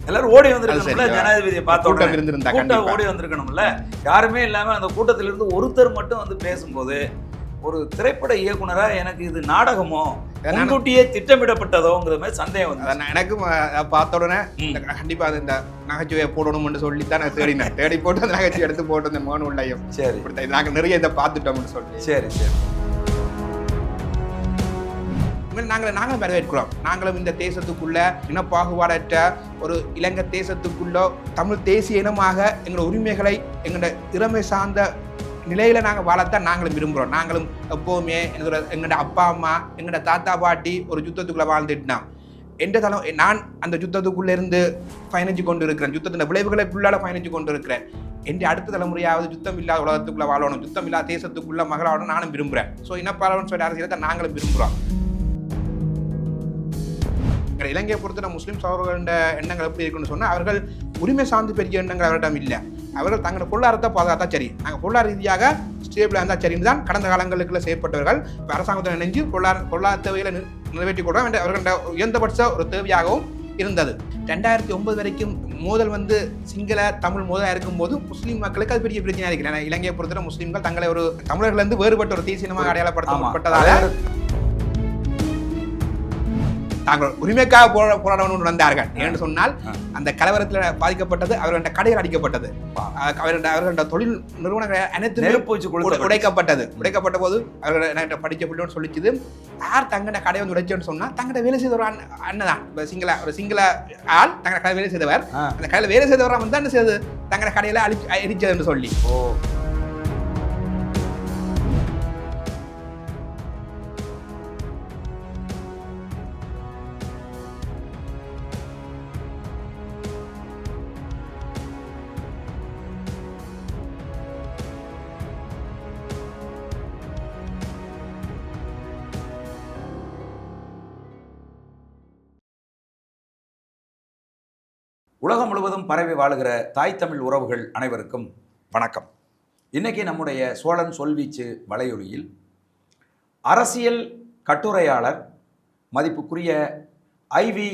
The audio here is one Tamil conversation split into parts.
எல்லாரும் ஓடி வந்திருக்கணும்ல, ஜனாதிபதியை பார்த்த உடனே கூட்டம் ஓடி வந்திருக்கணும்ல. யாருமே இல்லாம அந்த கூட்டத்திலிருந்து ஒருத்தர் மட்டும் வந்து பேசும்போது, ஒரு திரைப்பட இயக்குனரா எனக்கு இது நாடகமோ முன்கூட்டியே திட்டமிடப்பட்டதோங்கிற மாதிரி சந்தேகம் வந்து எனக்கும் பார்த்த உடனே கண்டிப்பா அது இந்த நகைச்சுவையை போடணும்னு சொல்லித்தான் நான் தேடினேன். தேடி போட்டு அந்த நகைச்சுவை எடுத்து போட்டு இந்த மோன் உள்ளையும் சரி நாங்கள் நிறைய இதை பார்த்துட்டோம்னு சொல்லி சரி சரி நாங்களும் வரவேற்கிறோம். நாங்களும் இந்த தேசத்துக்குள்ள இனப்பாகுபாடற்ற ஒரு இலங்கை தேசத்துக்குள்ள தமிழ் தேசிய இனமாக எங்களோட உரிமைகளை எங்களோட திறமை சார்ந்த நிலையில நாங்கள் வாழத்தான் நாங்களும் விரும்புகிறோம். நாங்களும் எப்போவுமே எங்களோட அப்பா அம்மா எங்களோட தாத்தா பாட்டி ஒரு யுத்தத்துக்குள்ள வாழ்ந்துட்டுனா நான் அந்த யுத்தத்துக்குள்ள இருந்து பயணிச்சு கொண்டு இருக்கிறேன். யுத்தத்தின் விளைவுகளுக்குள்ளால பயணிச்சு கொண்டு இருக்கிறேன். என் அடுத்த தலைமுறையாவது யுத்தம் இல்லாத உலகத்துக்குள்ள வாழணும், யுத்தம் இல்லாத தேசத்துக்குள்ள மகளாகணும் நானும் விரும்புகிறேன். ஸோ இனப்பாலவன் சொல்ற அரசியலை தான் நாங்களும் விரும்புகிறோம். இலங்கையை பொறுத்த முஸ்லீம் சகோதரர்கள எண்ணங்கள் எப்படி இருக்குன்னு சொன்னால், அவர்கள் உரிமை சார்ந்து பெரிய எண்ணங்கள் அவர்களிடம் இல்லை. அவர்கள் தங்களோட பொருளாதாரத்தை பாதுகாத்தா சரி, நாங்கள் பொருளாதார ரீதியாக ஸ்டேபிளாக இருந்தால் சரின்னு தான் கடந்த காலங்களுக்குள்ள செய்யப்பட்டவர்கள். இப்போ அரசாங்கத்தை நினைஞ்சு பொருளாதார தேவைகளை நிறைவேற்றி கொடுறோம் என்ற அவர்களோட உயர்ந்தபட்ச ஒரு தேவையாகவும் இருந்தது. 2009 வரைக்கும் மோதல் வந்து சிங்கள தமிழ் மோதலாக இருக்கும்போது முஸ்லீம் மக்களுக்கு அது பெரிய பிரச்சனையாக இருக்கு. ஏன்னா இலங்கையை பொறுத்தவரை முஸ்லீம்கள் தங்களை ஒரு தமிழர்கள் இருந்து வேறுபட்ட ஒரு தேசியமாக அடையாளப்படுத்தப்பட்டதாக தாங்கள் உரிமைக்காக போராடணும் வந்தார்கள். ஏன்னு சொன்னால் அந்த கலவரத்தில் பாதிக்கப்பட்டது அவர்கள கடைகள் அடிக்கப்பட்டது, அவர்களோட தொழில் நிறுவனங்கள் அனைத்து உடைக்கப்பட்ட போது அவர்கள் படிச்ச பிள்ளைன்னு சொல்லிச்சுது. யார் தங்கட கடை வந்து உடைச்சோன்னு சொன்னா தங்கட வேலை செய்தவர் அண்ணன் தான். ஒரு சிங்கள ஆள் தங்கட கடை வேலை செய்தவர், அந்த கடையில் வேலை செய்தவராக வந்து என்ன செய்யுது தங்கட கடையில அடிச்சதுன்னு சொல்லி. உலகம் முழுவதும் பரவி வாழுகிற தாய் தமிழ் உறவுகள் அனைவருக்கும் வணக்கம். இன்றைக்கி நம்முடைய சோழன் சொல்வீச்சு வலையொலியில் அரசியல் கட்டுரையாளர் மதிப்புக்குரிய ஐவி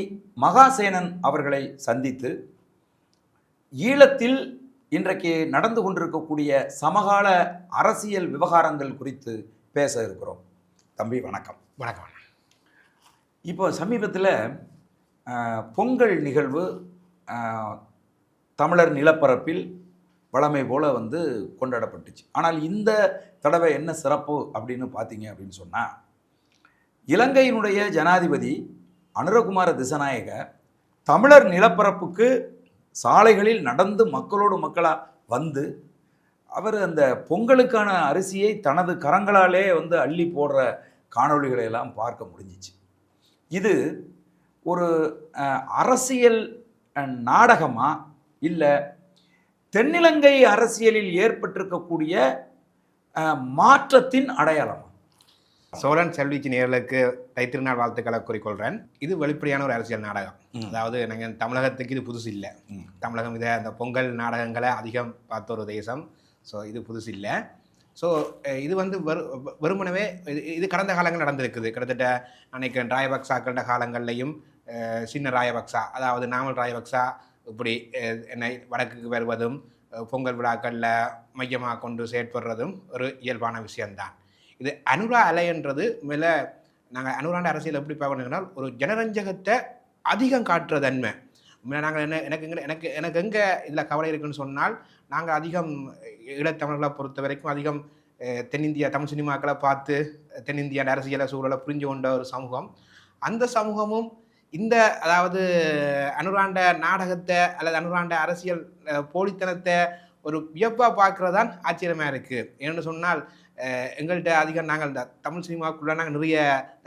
மகாசேனன் அவர்களை சந்தித்து ஈழத்தில் இன்றைக்கு நடந்து கொண்டிருக்கக்கூடிய சமகால அரசியல் விவகாரங்கள் குறித்து பேச இருக்கிறோம். தம்பி வணக்கம். வணக்கம். இப்போ சமீபத்தில் பொங்கல் நிகழ்வு தமிழர் நிலப்பரப்பில் வழமை போல் வந்து கொண்டாடப்பட்டுச்சு. ஆனால் இந்த தடவை என்ன சிறப்பு அப்படின்னு பார்த்தீங்க அப்படின்னு சொன்னால், இலங்கையினுடைய ஜனாதிபதி அனுரகுமார திசநாயக தமிழர் நிலப்பரப்புக்கு சாலைகளில் நடந்து மக்களோடு மக்களாக வந்து அவர் அந்த பொங்கலுக்கான அரிசியை தனது கரங்களாலே வந்து அள்ளி போடுற காணொளிகளை எல்லாம் பார்க்க முடிஞ்சிச்சு. இது ஒரு அரசியல் நாடகமா இல்லை தென்னிலங்கை அரசியலில் ஏற்பட்டிருக்கக்கூடிய மாற்றத்தின் அடையாளமா? சோழன் செல்வீச்சு நேயர்களுக்கு தைத்திருநாள் வாழ்த்துக்களை கூறிக்கொள்கிறேன். இது வெளிப்படையான ஒரு அரசியல் நாடகம். அதாவது நாங்கள் தமிழகத்துக்கு இது புதுசு இல்லை. தமிழகம் இதை அந்த பொங்கல் நாடகங்களை அதிகம் பார்த்த ஒரு தேசம். ஸோ இது புதுசு இல்லை. ஸோ இது வந்து வெறுமனவே இது கடந்த காலங்கள் நடந்திருக்குது. கிட்டத்தட்ட நினைக்கிறேன் ராயபக்சாக்கள காலங்கள்லையும் சின்ன ராயபக்சா, அதாவது நாமல் ராயபக்சா இப்படி என்னை வடக்குக்கு வருவதும் பொங்கல் விழாக்களில் மையமாக கொண்டு செயற்படுறதும் ஒரு இயல்பான விஷயம்தான். இது அனுரா அலைன்றது மேலே நாங்கள் அனுராண்ட அரசியல் எப்படி பார்க்கணுங்கன்னா ஒரு ஜனரஞ்சகத்தை அதிகம் காட்டுற தன்மை. நாங்கள் எனக்கு எங்கே இதில் கவலை இருக்குன்னு சொன்னால், நாங்கள் அதிகம் ஈழத்தமிழர்களை பொறுத்த வரைக்கும் அதிகம் தென்னிந்தியா தமிழ் சினிமாக்களை பார்த்து தென்னிந்திய அரசியலை சூழலை புரிஞ்சு கொண்ட ஒரு சமூகம். அந்த சமூகமும் இந்த அதாவது அனுராண்ட நாடகத்தை அல்லது அனுராண்ட அரசியல் போலித்தனத்தை ஒரு வியப்பாக பார்க்குறதான் ஆச்சரியமாக இருக்குது. ஏன்னு சொன்னால் எங்கள்கிட்ட அதிகம் நாங்கள் இந்த தமிழ் சினிமாவுக்குள்ளே நாங்கள் நிறைய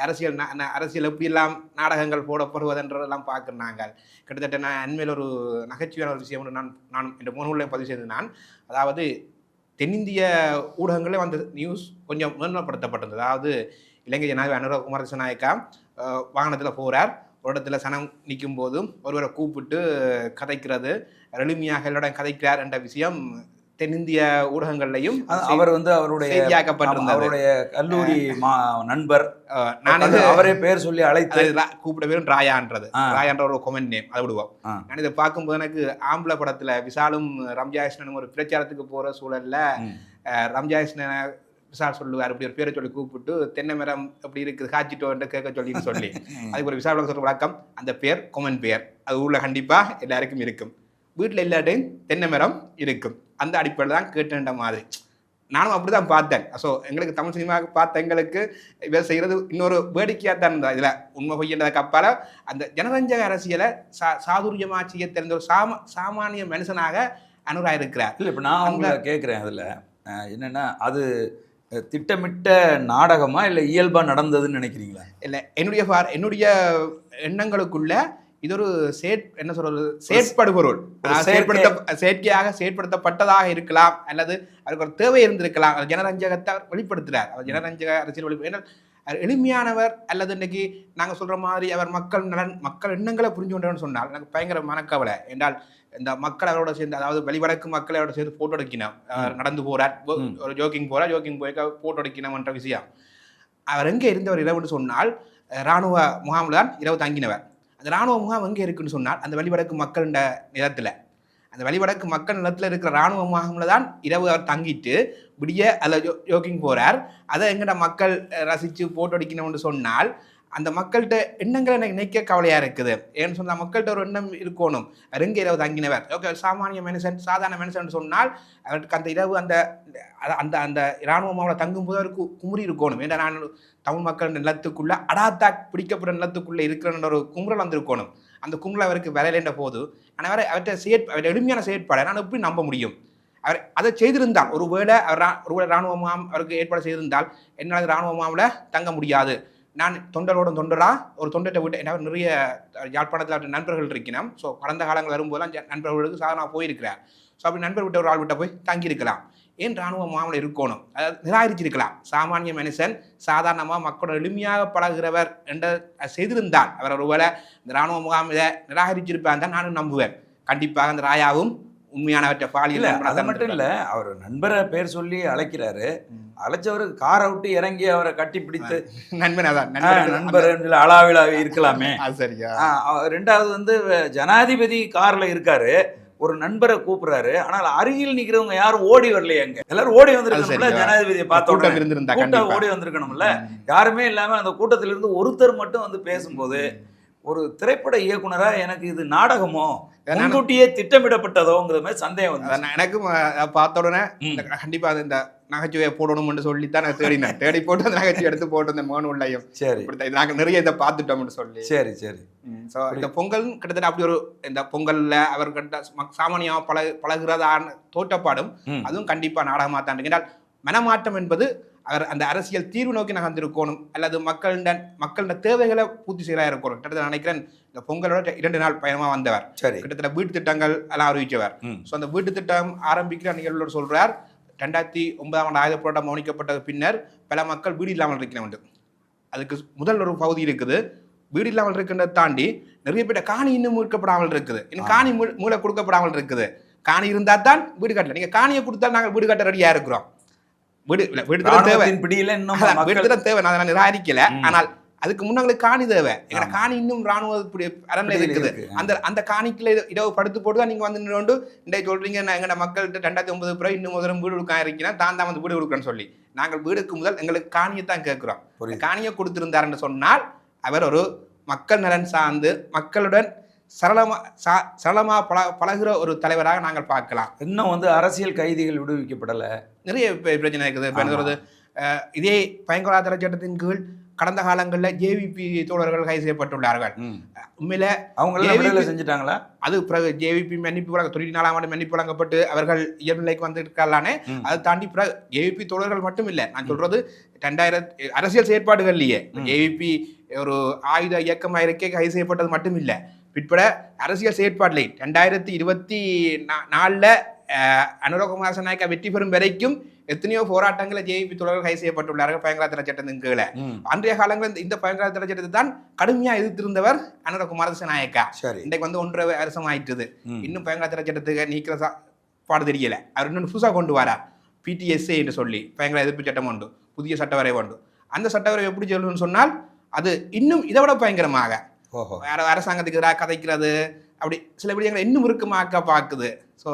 அரசியல் எப்படியெல்லாம் நாடகங்கள் போடப்படுவதென்றதெல்லாம் பார்க்குறாங்க. கிட்டத்தட்ட நான் அண்மையில் ஒரு நகைச்சுவையான ஒரு விஷயம் நான் என்ற முகநூலில் பதிவு செய்து நான், அதாவது தென்னிந்திய ஊடகங்களே அந்த நியூஸ் கொஞ்சம் மேன்மைப்படுத்தப்பட்டது. அதாவது இலங்கை ஜனாதிபதி அனுரகுமார திசநாயக்கா வாகனத்தில் போகிறார், ஒரு இடத்துல சனம் நிற்கும் போதும் ஒருவரை கூப்பிட்டு கதைக்கிறது, எளிமையாக எல்லோட கதைக்கிறார் என்ற விஷயம் தென்னிந்திய ஊடகங்கள்லையும் அவர் வந்து அவருடைய செய்தியாக்கப்பட்டிருந்தது. அவருடைய கல்லூரி நண்பர், நான் அவரே பேர் சொல்லி அழைத்து கூப்பிட பேரும் ராயான்ற ஒரு கொமெண்ட் நேம் அதை விடுவோம். நான் இதை பார்க்கும்போது எனக்கு ஆம்பளை படத்துல விசாலும் ரம்ஜாகிருஷ்ணனும் ஒரு பிரச்சாரத்துக்கு போற சூழல்ல ரம்ஜாகிருஷ்ணனை விசால் சொல்லுவார், அப்படி ஒரு பேரை சொல்லி கூப்பிட்டு தென்னை மரம் அப்படி இருக்குது காய்ச்சிட்டோன்ற கேட்க சொல்லி அதுக்கு ஒரு விசால் சொல்ற வழக்கம். அந்த பேர் கொமன் பேர், அது ஊர்ல கண்டிப்பா எல்லாருக்கும் இருக்கும். வீட்டில் எல்லாட்டையும் தென்னை மரம் இருக்கும். அந்த அடிப்படையில் தான் கேட்டுன்ற மாதிரி நானும் அப்படிதான் பார்த்தேன். ஸோ எங்களுக்கு தமிழ் சினிமா பார்த்த எங்களுக்கு இவர் செய்யறது இன்னொரு வேடிக்கையாக தான் இருந்தா. இதுல உண்மை பொய்யன்றதுக்கு அப்பால அந்த ஜனரஞ்சக அரசியலை சாதுரியமா செய்ய தெரிந்த ஒரு சாமானிய மனுஷனாக அனுரா இருக்கிறார். இல்லை, இப்போ நான் உங்களை கேட்குறேன், அதில் என்னன்னா அது திட்டமிட்ட நாடகமா இல்லை இயல்பா நடந்ததுன்னு நினைக்கிறீங்களா? இல்லை, என்னுடைய எண்ணங்களுக்குள்ள இது ஒரு என்ன சொல்றது, செயற்படுபொருள், செயற்கையாக செயற்படுத்தப்பட்டதாக இருக்கலாம், அல்லது அதுக்கு ஒரு தேவை இருந்திருக்கலாம். ஜனரஞ்சகத்தை வெளிப்படுத்துறார். அவர் ஜனரஞ்சக அரசியல் வெளிப்படுத்த எளிமையானவர், அல்லது இன்னைக்கு நாங்கள் சொல்ற மாதிரி அவர் மக்கள் எண்ணங்களை புரிஞ்சு கொண்டவர்னு சொன்னால் எனக்கு பயங்கர மனக்கவலை. என்றால் இந்த மக்கள் அவரோட சேர்ந்து, அதாவது வெளிவடக்கு மக்கள் அவரோட சேர்ந்து போட்டோ எடுக்கணும், நடந்து போறார், ஒரு ஜோக்கிங் போய் போட்டோ எடுக்கணும்ன்ற விஷயம். அவர் எங்கே இருந்தவர் இரவுன்னு சொன்னால் இராணுவ முகாமில் தான் இரவு தங்கினவர். அந்த இராணுவ முகாம் எங்கே இருக்குன்னு சொன்னால் அந்த வெளிவடக்கு மக்கள் நிலத்தில், அந்த வெளிவடக்கு மக்கள் நிலத்தில் இருக்கிற இராணுவ முகாமில் தான் இரவு அவர் தங்கிட்டு விடிய அதில் ஜோக்கிங் போகிறார். அதை எங்கட மக்கள் ரசித்து போட்டோ அடிக்கணும்னு சொன்னால் அந்த மக்கள்கிட்ட எண்ணங்களை எனக்கு நினைக்க கவலையாக இருக்குது. ஏன்னு சொன்னால் மக்கள்கிட்ட ஒரு எண்ணம் இருக்கணும், எங்கே இரவு தங்கினவர், ஓகே சாமானிய மனுஷன் சாதாரண மனுஷன் சொன்னால் அவருக்கு அந்த இரவு அந்த அந்த அந்த இராணுவ மாவட்ட தங்கும்போது அவருக்கு குமுறி இருக்கணும். ஏன்னா நான் தமிழ் மக்கள் நிலத்துக்குள்ள அடாத்தா பிடிக்கப்பட்ட நிலத்துக்குள்ளே இருக்கிற ஒரு குமுறல் வந்திருக்கணும். அந்த குமுறல் அவருக்கு விளையாட போது ஆனால் அவர்கிட்ட எளிமையான செயற்பாடை நான் எப்படி நம்ப முடியும்? அவர் அதை செய்திருந்தால், ஒருவேளை இராணுவ முகாம் அவருக்கு ஏற்பாடு செய்திருந்தால் என்னால் இராணுவ முகாமில் தங்க முடியாது, நான் தொண்டரா ஒரு தொண்டத்தை விட்டு, என்ன நிறைய யாழ்ப்பாணத்தில் அவருடைய நண்பர்கள் இருக்கணும். ஸோ கடந்த காலங்கள் வரும்போதெல்லாம் நண்பர்களுக்கு சாதனா போயிருக்கிறார். ஸோ அப்படி நண்பர் விட்ட ஒரு ஆள் விட்ட போய் தங்கியிருக்கலாம். ஏன் இராணுவ முகாமில் இருக்கணும்? அதாவது நிராகரிச்சிருக்கலாம். சாமானிய மனுஷன் சாதாரணமாக மக்களோட எளிமையாக பழகிறவர் என்ற செய்திருந்தால் அவர் ஒருவேளை இந்த இராணுவ முகாம் இதை நிராகரிச்சிருப்பான் தான் நானும் நம்புவேன். கண்டிப்பாக அந்த ராயாவும் உண்மையானவற்றை பாலியல். அது மட்டும் இல்லை, அவர் நண்பரை பேர் சொல்லி அழைக்கிறாரு, அழைச்சவருக்கு காரை விட்டு இறங்கி அவரை கட்டி பிடித்து நண்பர் அளாவிழாவி இருக்கலாமே. சரியா? ரெண்டாவது வந்து ஜனாதிபதி கார்ல இருக்காரு, ஒரு நண்பரை கூப்பிடுறாரு, ஆனால் அருகில் நிக்கிறவங்க யாரும் ஓடி வரலையே, அங்க எல்லாரும் ஓடி வந்திருக்கணும்ல, ஜனாதிபதியை பார்த்த ஓடி வந்திருக்கணும்ல, யாருமே இல்லாம அந்த கூட்டத்தில இருந்து ஒருத்தர் மட்டும் வந்து பேசும்போது ஒரு திரைப்பட இயக்குனரா எனக்கு இது நாடகமோ முன்கூட்டியே திட்டமிடப்பட்டதோங்கிற மாதிரி சந்தேகம் வந்து எனக்கும் பார்த்த உடனே கண்டிப்பா இந்த நகைச்சுவையை போடணும்னு சொல்லித்தான் நான் தேடி போட்டு அந்த நகைச்சுவை எடுத்து போட்டு இந்த மோன் உள்ளையும். சரி, நாங்கள் நிறைய இதை பார்த்துட்டோம்னு சொல்லி. சரி சரி. ஸோ இந்த பொங்கல் கிட்டத்தட்ட அப்படி ஒரு இந்த பொங்கல்ல அவர்கிட்ட சாமானியமாக பழகிறதான தோற்றப்பாடும் அதுவும் கண்டிப்பா நாடகமாக தான் இருக்கு. என்றால் மனமாற்றம் என்பது அவர் அந்த அரசியல் தீர்வு நோக்கி நகர்ந்திருக்கணும், அல்லது மக்களோட தேவைகளை பூர்த்தி செய்யறா இருக்கணும். கிட்டத்தட்ட நினைக்கிறேன் இந்த பொங்கலோட 2 நாள் பயணமா வந்தவர். சரி, கிட்டத்தட்ட வீட்டு திட்டங்கள் எல்லாம் அறிவிச்சவர். ஸோ அந்த வீட்டு திட்டம் ஆரம்பிக்கிற நிகழ்வுகள் சொல்றார், 2009 ஆயுத போராட்டம் மௌனிக்கப்பட்ட பின்னர் பல மக்கள் வீடு இல்லாமல் இருக்கிற. அதுக்கு முதல் ஒரு பகுதி இருக்குது, வீடு இல்லாமல் இருக்கின்றதை தாண்டி நிறைய பேர் காணி இன்னும் மீட்கப்படாமல் இருக்குது, இன்னும் காணி மூளை கொடுக்கப்படாமல் இருக்குது. காணி இருந்தா தான் வீடு கட்டல, நீங்க காணியை கொடுத்தா நாங்கள் வீடு கட்ட ரெடியா இருக்கிறோம். தேவை நான் நிராகரிக்கல, ஆனால் அதுக்கு முன்னாங்களுக்கு காணி தேவை. எங்க காணி இன்னும் ராணுவ அரண்ல இருக்குது. அந்த காணிக்குள்ள இடவு படுத்து போட்டுதான் நீங்க வந்து நின்று இன்றைக்கு சொல்றீங்க எங்க மக்கள்கிட்ட 2009 பிறகு இன்னும் முதல்ல வீடு கொடுக்க இருக்கிறேன், தான் வந்து வீடு கொடுக்குறேன்னு சொல்லி. நாங்கள் வீடுக்கு முதல் எங்களுக்கு காணியை தான் கேட்கிறோம். காணியை கொடுத்திருந்தாருன்னு சொன்னால் அவர் ஒரு மக்கள் நலன் சார்ந்து மக்களுடன் சரளமா பழகுற ஒரு தலைவராக நாங்கள் பார்க்கலாம். இன்னும் வந்து அரசியல் கைதிகள் விடுவிக்கப்படலை, நிறைய பிரச்சனை இருக்குது. இப்போ என்ன சொல்றது, இதே பயங்கரவாத சட்டத்தின் கீழ் கடந்த காலங்களில் ஜேவிபி தோழர்கள் கைது செய்யப்பட்டுள்ளார்கள். உண்மையில அவங்க செஞ்சுட்டாங்களா? அது பிறகு ஜேவிபி மன்னிப்பு 94ஆம் ஆண்டு மன்னிப்பு வழங்கப்பட்டு அவர்கள் இயல்பு நிலைக்கு வந்திருக்கலானே. அதை தாண்டி பிறகு ஜேவிபி தோழர்கள் மட்டும் இல்லை, நான் சொல்றது 2000 அரசியல் செயற்பாடுகள்லயே ஜேவிபி ஒரு ஆயுத இயக்கமாக இருக்க கைது செய்யப்பட்டது மட்டும் இல்லை, பிற்பட அரசியல் செயற்பாடுல 2024 அனுரகுமார திசாநாயக்கா வெற்றி பெறும் வரைக்கும் எத்தனையோ போராட்டங்களை ஜேவிபி தோழர்கள் கைது செய்யப்பட்டுள்ளார்கள் பயங்கரவாத தடை சட்டத்தின் கீழே. அன்றைய காலங்களில் இந்த பயங்கரவாத தடை சட்டத்தை தான் கடுமையா எதிர்த்திருந்தவர் அனுரகுமார திசாநாயக்கா. இன்றைக்கு வந்து 1.5 வருஷம் ஆயிட்டுது, இன்னும் பயங்கரவாத தடை சட்டத்துக்கு நீக்கிற பாடு தெரியலை. அவர் இன்னொன்று புதுசாக கொண்டு வரார், PTSA என்று சொல்லி பயங்கர எதிர்ப்பு சட்டம் உண்டு, புதிய சட்டவரைவு உண்டு. அந்த சட்டவரைவு எப்படி சொல்லணும்னு சொன்னால் அது இன்னும் இதை விட பயங்கரமாக வேற அரசாங்கத்துக்கு எதிராக கதைக்கிறது, அப்படி சில விடயங்களை இன்னும் இறுக்கமாக்க பார்க்குது. ஸோ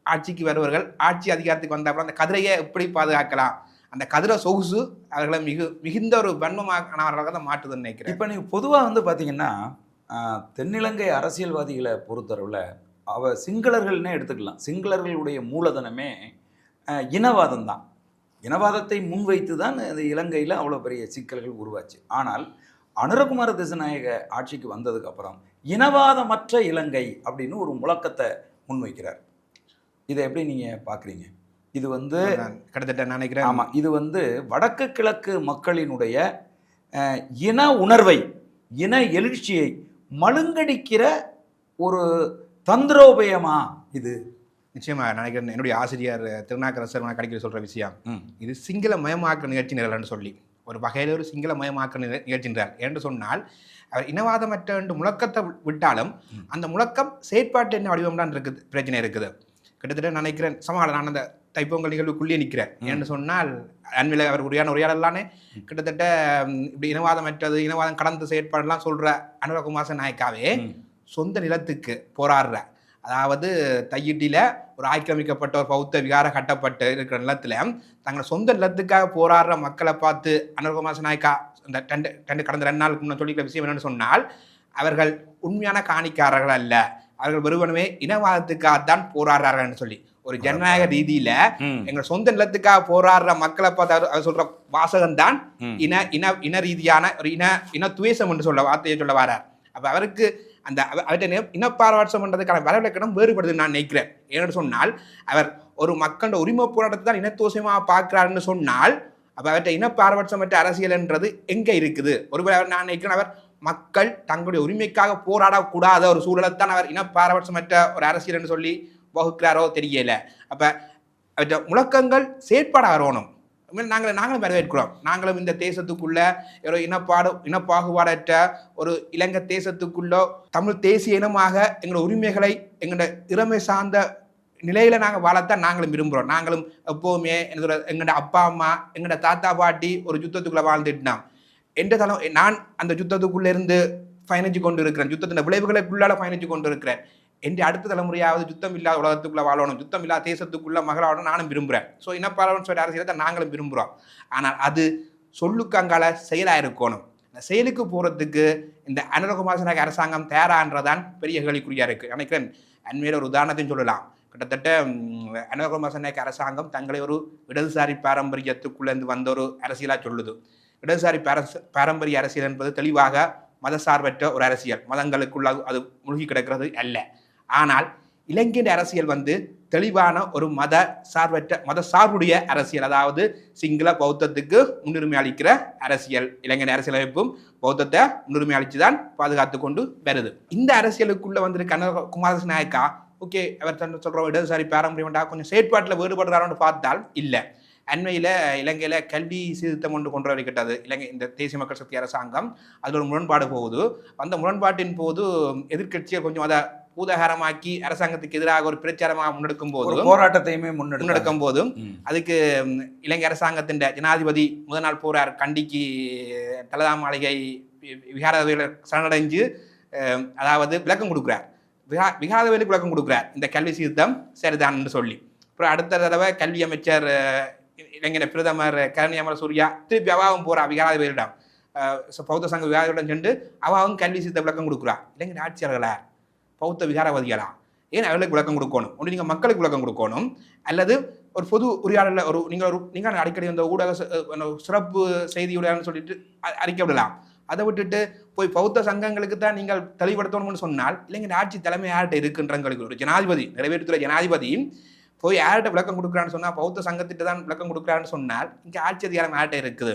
ஆட்சிக்கு வருவர்கள் ஆட்சி அதிகாரத்துக்கு வந்தாப்புல அந்த கதிரையை எப்படி பாதுகாக்கலாம், அந்த கதிரை சொகுசு அவர்களை மிகுந்த ஒரு வன்மமானவர்களாக தான் மாட்டுதுன்னு நினைக்கிறேன். இப்போ நீங்கள் பொதுவாக வந்து பார்த்தீங்கன்னா தென்னிலங்கை அரசியல்வாதிகளை பொறுத்தளவில் சிங்களர்கள்னே எடுத்துக்கலாம். சிங்களர்களுடைய மூலதனமே இனவாதம் தான். இனவாதத்தை முன்வைத்து தான் இந்த இலங்கையில் அவ்வளோ பெரிய சிக்கல்கள் உருவாச்சு. ஆனால் அனுரகுமார திசாநாயக ஆட்சிக்கு வந்ததுக்கப்புறம் இனவாதமற்ற இலங்கை அப்படின்னு ஒரு முழக்கத்தை முன்வைக்கிறார். இதை எப்படி நீங்கள் பார்க்குறீங்க? இது வந்து கிட்டத்தட்ட நினைக்கிறேன், ஆமாம், இது வந்து வடக்கு கிழக்கு மக்களினுடைய இன உணர்வை, இன எழுச்சியை மழுங்கடிக்கிற ஒரு தந்திரோபயமா இது? நிச்சயமா நினைக்கிறேன். என்னுடைய ஆசிரியர் திருநாக்கரசர் கடைக்கிற சொல்கிற விஷயம் இது சிங்கள மயமாக்க நிகழ்ச்சி நிரல்னு சொல்லி ஒரு வகையில் ஒரு சிங்கள மயமாக்க நிகழ்ச்சின்றார். என்று சொன்னால் அவர் இனவாதமற்ற முழக்கத்தை விட்டாலும் அந்த முழக்கம் செயற்பாட்டு என்ன வடிவம் தான் இருக்குது, பிரச்சனை இருக்குது. கிட்டத்தட்ட நினைக்கிறேன் சமகாலம் நான் அந்த தைப்பொங்கல் நிகழ்வுக்குள்ளேயே நிற்கிறேன். என்று சொன்னால் அண்மையில் அவர் உரையாடலானே கிட்டத்தட்ட இப்படி இனவாதமற்றது இனவாதம் கடந்த செயற்பாடுலாம் சொல்கிற அனுரகுமார நாயக்காவே சொந்த நிலத்துக்கு போராடுற, அதாவது தையிட்டியில் ஒரு ஆக்கிரமிக்கப்பட்ட ஒரு பௌத்த விகார கட்டப்பட்டு இருக்கிற நிலத்தில் தங்களை சொந்த நிலத்துக்காக போராடுற மக்களை பார்த்து அனுரகுமார நாயக்கா இந்த கடந்த 2 நாளுக்கு முன்னே சொல்லிக்கிற விஷயம் என்னென்னு சொன்னால் அவர்கள் உண்மையான காணிக்காரர்கள் அல்ல, அவர்கள் வெறுவனவே இனவாதத்துக்காகத்தான் போராடுறார்கள்னு சொல்லி ஒரு ஜனநாயக ரீதியில எங்க சொந்த நிலத்துக்காக போராடுற மக்களை பார்த்து அவர் சொல்ற வாசகம் தான் இன ரீதியான ஒரு இன துவேஷம் என்று சொல்ல வார்த்தையை சொல்ல வரார். அப்ப அவருக்கு அந்த அவர்கிட்ட இனப்பாரவாட்சம் பண்றதுக்கான வரவிலக்கணம் வேறுபடுதுன்னு நான் நினைக்கிறேன். ஏன்னு சொன்னால் அவர் ஒரு மக்களோட உரிமை போராட்டத்தை தான் இனத்தோஷமா பார்க்கிறாருன்னு சொன்னால் அப்ப அவர்கிட்ட இனப்பாரபட்சமற்ற அரசியல் என்றது எங்க இருக்குது? ஒருவேளை அவர் நான் நினைக்கிறேன் அவர் மக்கள் தங்களுடைய உரிமைக்காக போராடக்கூடாத ஒரு சூழலைத்தான் அவர் இனப்பாரபட்சமற்ற ஒரு அரசியல் என்று சொல்லி வகுக்கிறாரோ தெரியல. அப்ப அவற்ற முழக்கங்கள் செயற்பாடாக வரணும். நாங்களும் வரவேற்கிறோம். நாங்களும் இந்த தேசத்துக்குள்ள ஒரு இனப்பாகுபாடற்ற ஒரு இலங்கை தேசத்துக்குள்ளோ தமிழ் தேசிய இனமாக எங்களோட உரிமைகளை எங்களோட இறமை சார்ந்த நிலையில நாங்கள் வாழத்தான் நாங்களும் விரும்புகிறோம். நாங்களும் எப்போவுமே எங்களோட அப்பா அம்மா எங்களோட தாத்தா பாட்டி ஒரு யுத்தத்துக்குள்ள வாழ்ந்துட்டுனான் என்ற தளம் நான் அந்த யுத்தத்துக்குள்ள இருந்து பயணிச்சு கொண்டு இருக்கிறேன், யுத்தத்தின் விளைவுகளுக்குள்ளால பயணிச்சு கொண்டு இருக்கிறேன். என்ற அடுத்த தலைமுறையாவது யுத்தம் இல்லாத உலகத்துக்குள்ள வாழணும், யுத்தம் இல்லாத தேசத்துக்குள்ள மகளாகணும் நானும் விரும்புகிறேன். ஸோ இனப்பாரவன் சொல்ற அரசியலை தான் நாங்களும் விரும்புகிறோம். ஆனால் அது சொல்லுக்காங்கால செயலாக இருக்கணும். இந்த செயலுக்கு போகிறதுக்கு இந்த அனுரகுமார அரசாங்கம் தயாரான்றதான் பெரிய கேள்விக்குறியா இருக்கு. நினைக்கிறேன் அண்மையில ஒரு உதாரணத்தையும் சொல்லலாம். கிட்டத்தட்ட அனுரகுமார அரசாங்கம் தங்களை ஒரு இடதுசாரி பாரம்பரியத்துக்குள்ளேருந்து வந்த ஒரு அரசியலாக சொல்லுது. இடதுசாரி பாரம்பரிய அரசியல் என்பது தெளிவாக மதசார்பற்ற ஒரு அரசியல், மதங்களுக்குள்ள அது மூழ்கி கிடக்கிறது அல்ல. ஆனால் இலங்கையின் அரசியல் தெளிவான ஒரு மத சார்புடைய அரசியல், அதாவது சிங்கள பௌத்தத்துக்கு முன்னுரிமை அளிக்கிற அரசியல். இலங்கையின் அரசியலமைப்பும் பௌத்தத்தை முன்னுரிமை அளிச்சுதான் பாதுகாத்து கொண்டு வருது. இந்த அரசியலுக்குள்ள வந்திருக்க குமார நாயக்கா ஓகே அவர் சொல்ற இடதுசாரி பாரம்பரியம் கொஞ்சம் செயற்பாட்டில் வேறுபடுறாருன்னு பார்த்தால் இல்லை. அண்மையில் இலங்கையில் கல்வி சீர்திருத்தம் கொண்டு வரப்பட்டது இலங்கை இந்த தேசிய மக்கள் சக்தி அரசாங்கம். அதில் ஒரு முரண்பாடு போகுது. அந்த முரண்பாட்டின் போது எதிர்க்கட்சியை கொஞ்சம் அதை பூதகாரமாக்கி அரசாங்கத்துக்கு எதிராக ஒரு பிரச்சாரமாக முன்னெடுக்கும் போது போராட்டத்தையுமே முன்னெடுக்கும் போதும் அதுக்கு இலங்கை அரசாங்கத்தின் ஜனாதிபதி முதல் நாள் போறார் கண்டிக்கு தலதா மாளிகை விகாரவேல சரணடைஞ்சு அதாவது விளக்கம் கொடுக்குறார். விகாரவேலுக்கு விளக்கம் கொடுக்குறார் இந்த கல்வி சீர்திருத்தம் சரிதான் என்று சொல்லி. அப்புறம் அடுத்த தடவை கல்வி அமைச்சர் இலங்கை பிரதமர் கரணி அமரசூரியா திருப்பி அவாவும் போறா விகாரவேலிடம், பௌத்த சங்க விகாரிடம் சென்று அவாவும் கல்வி சீர்திருத்த விளக்கம் கொடுக்குறா. இலங்கை ஆட்சியாளர்களா பௌத்த விகாரவாதிகளா? ஏன் அவர்களுக்கு விளக்கம் கொடுக்கணும்? ஒன்று நீங்கள் மக்களுக்கு விளக்கம் கொடுக்கணும், அல்லது ஒரு பொது உரையாடல நீங்கள் அடிக்கடி அந்த ஊடக சிறப்பு செய்தியுடையான்னு சொல்லிட்டு அறிக்கை விடலாம். அதை விட்டுட்டு போய் பௌத்த சங்கங்களுக்கு தான் நீங்கள் தெளிவுபடுத்தணும்னு சொன்னால் இலங்கை ஆட்சி தலைமை யார்கிட்ட இருக்குன்றங்களுக்கு ஒரு ஜனாதிபதி நிறைவேற்றுற ஜனாதிபதி போய் யார்கிட்ட விளக்கம் கொடுக்குறான்னு சொன்னால் பௌத்த சங்கத்திட்ட தான் விளக்கம் கொடுக்குறான்னு சொன்னால் இங்கே ஆட்சி அதிகாரம் யார்கிட்ட இருக்குது?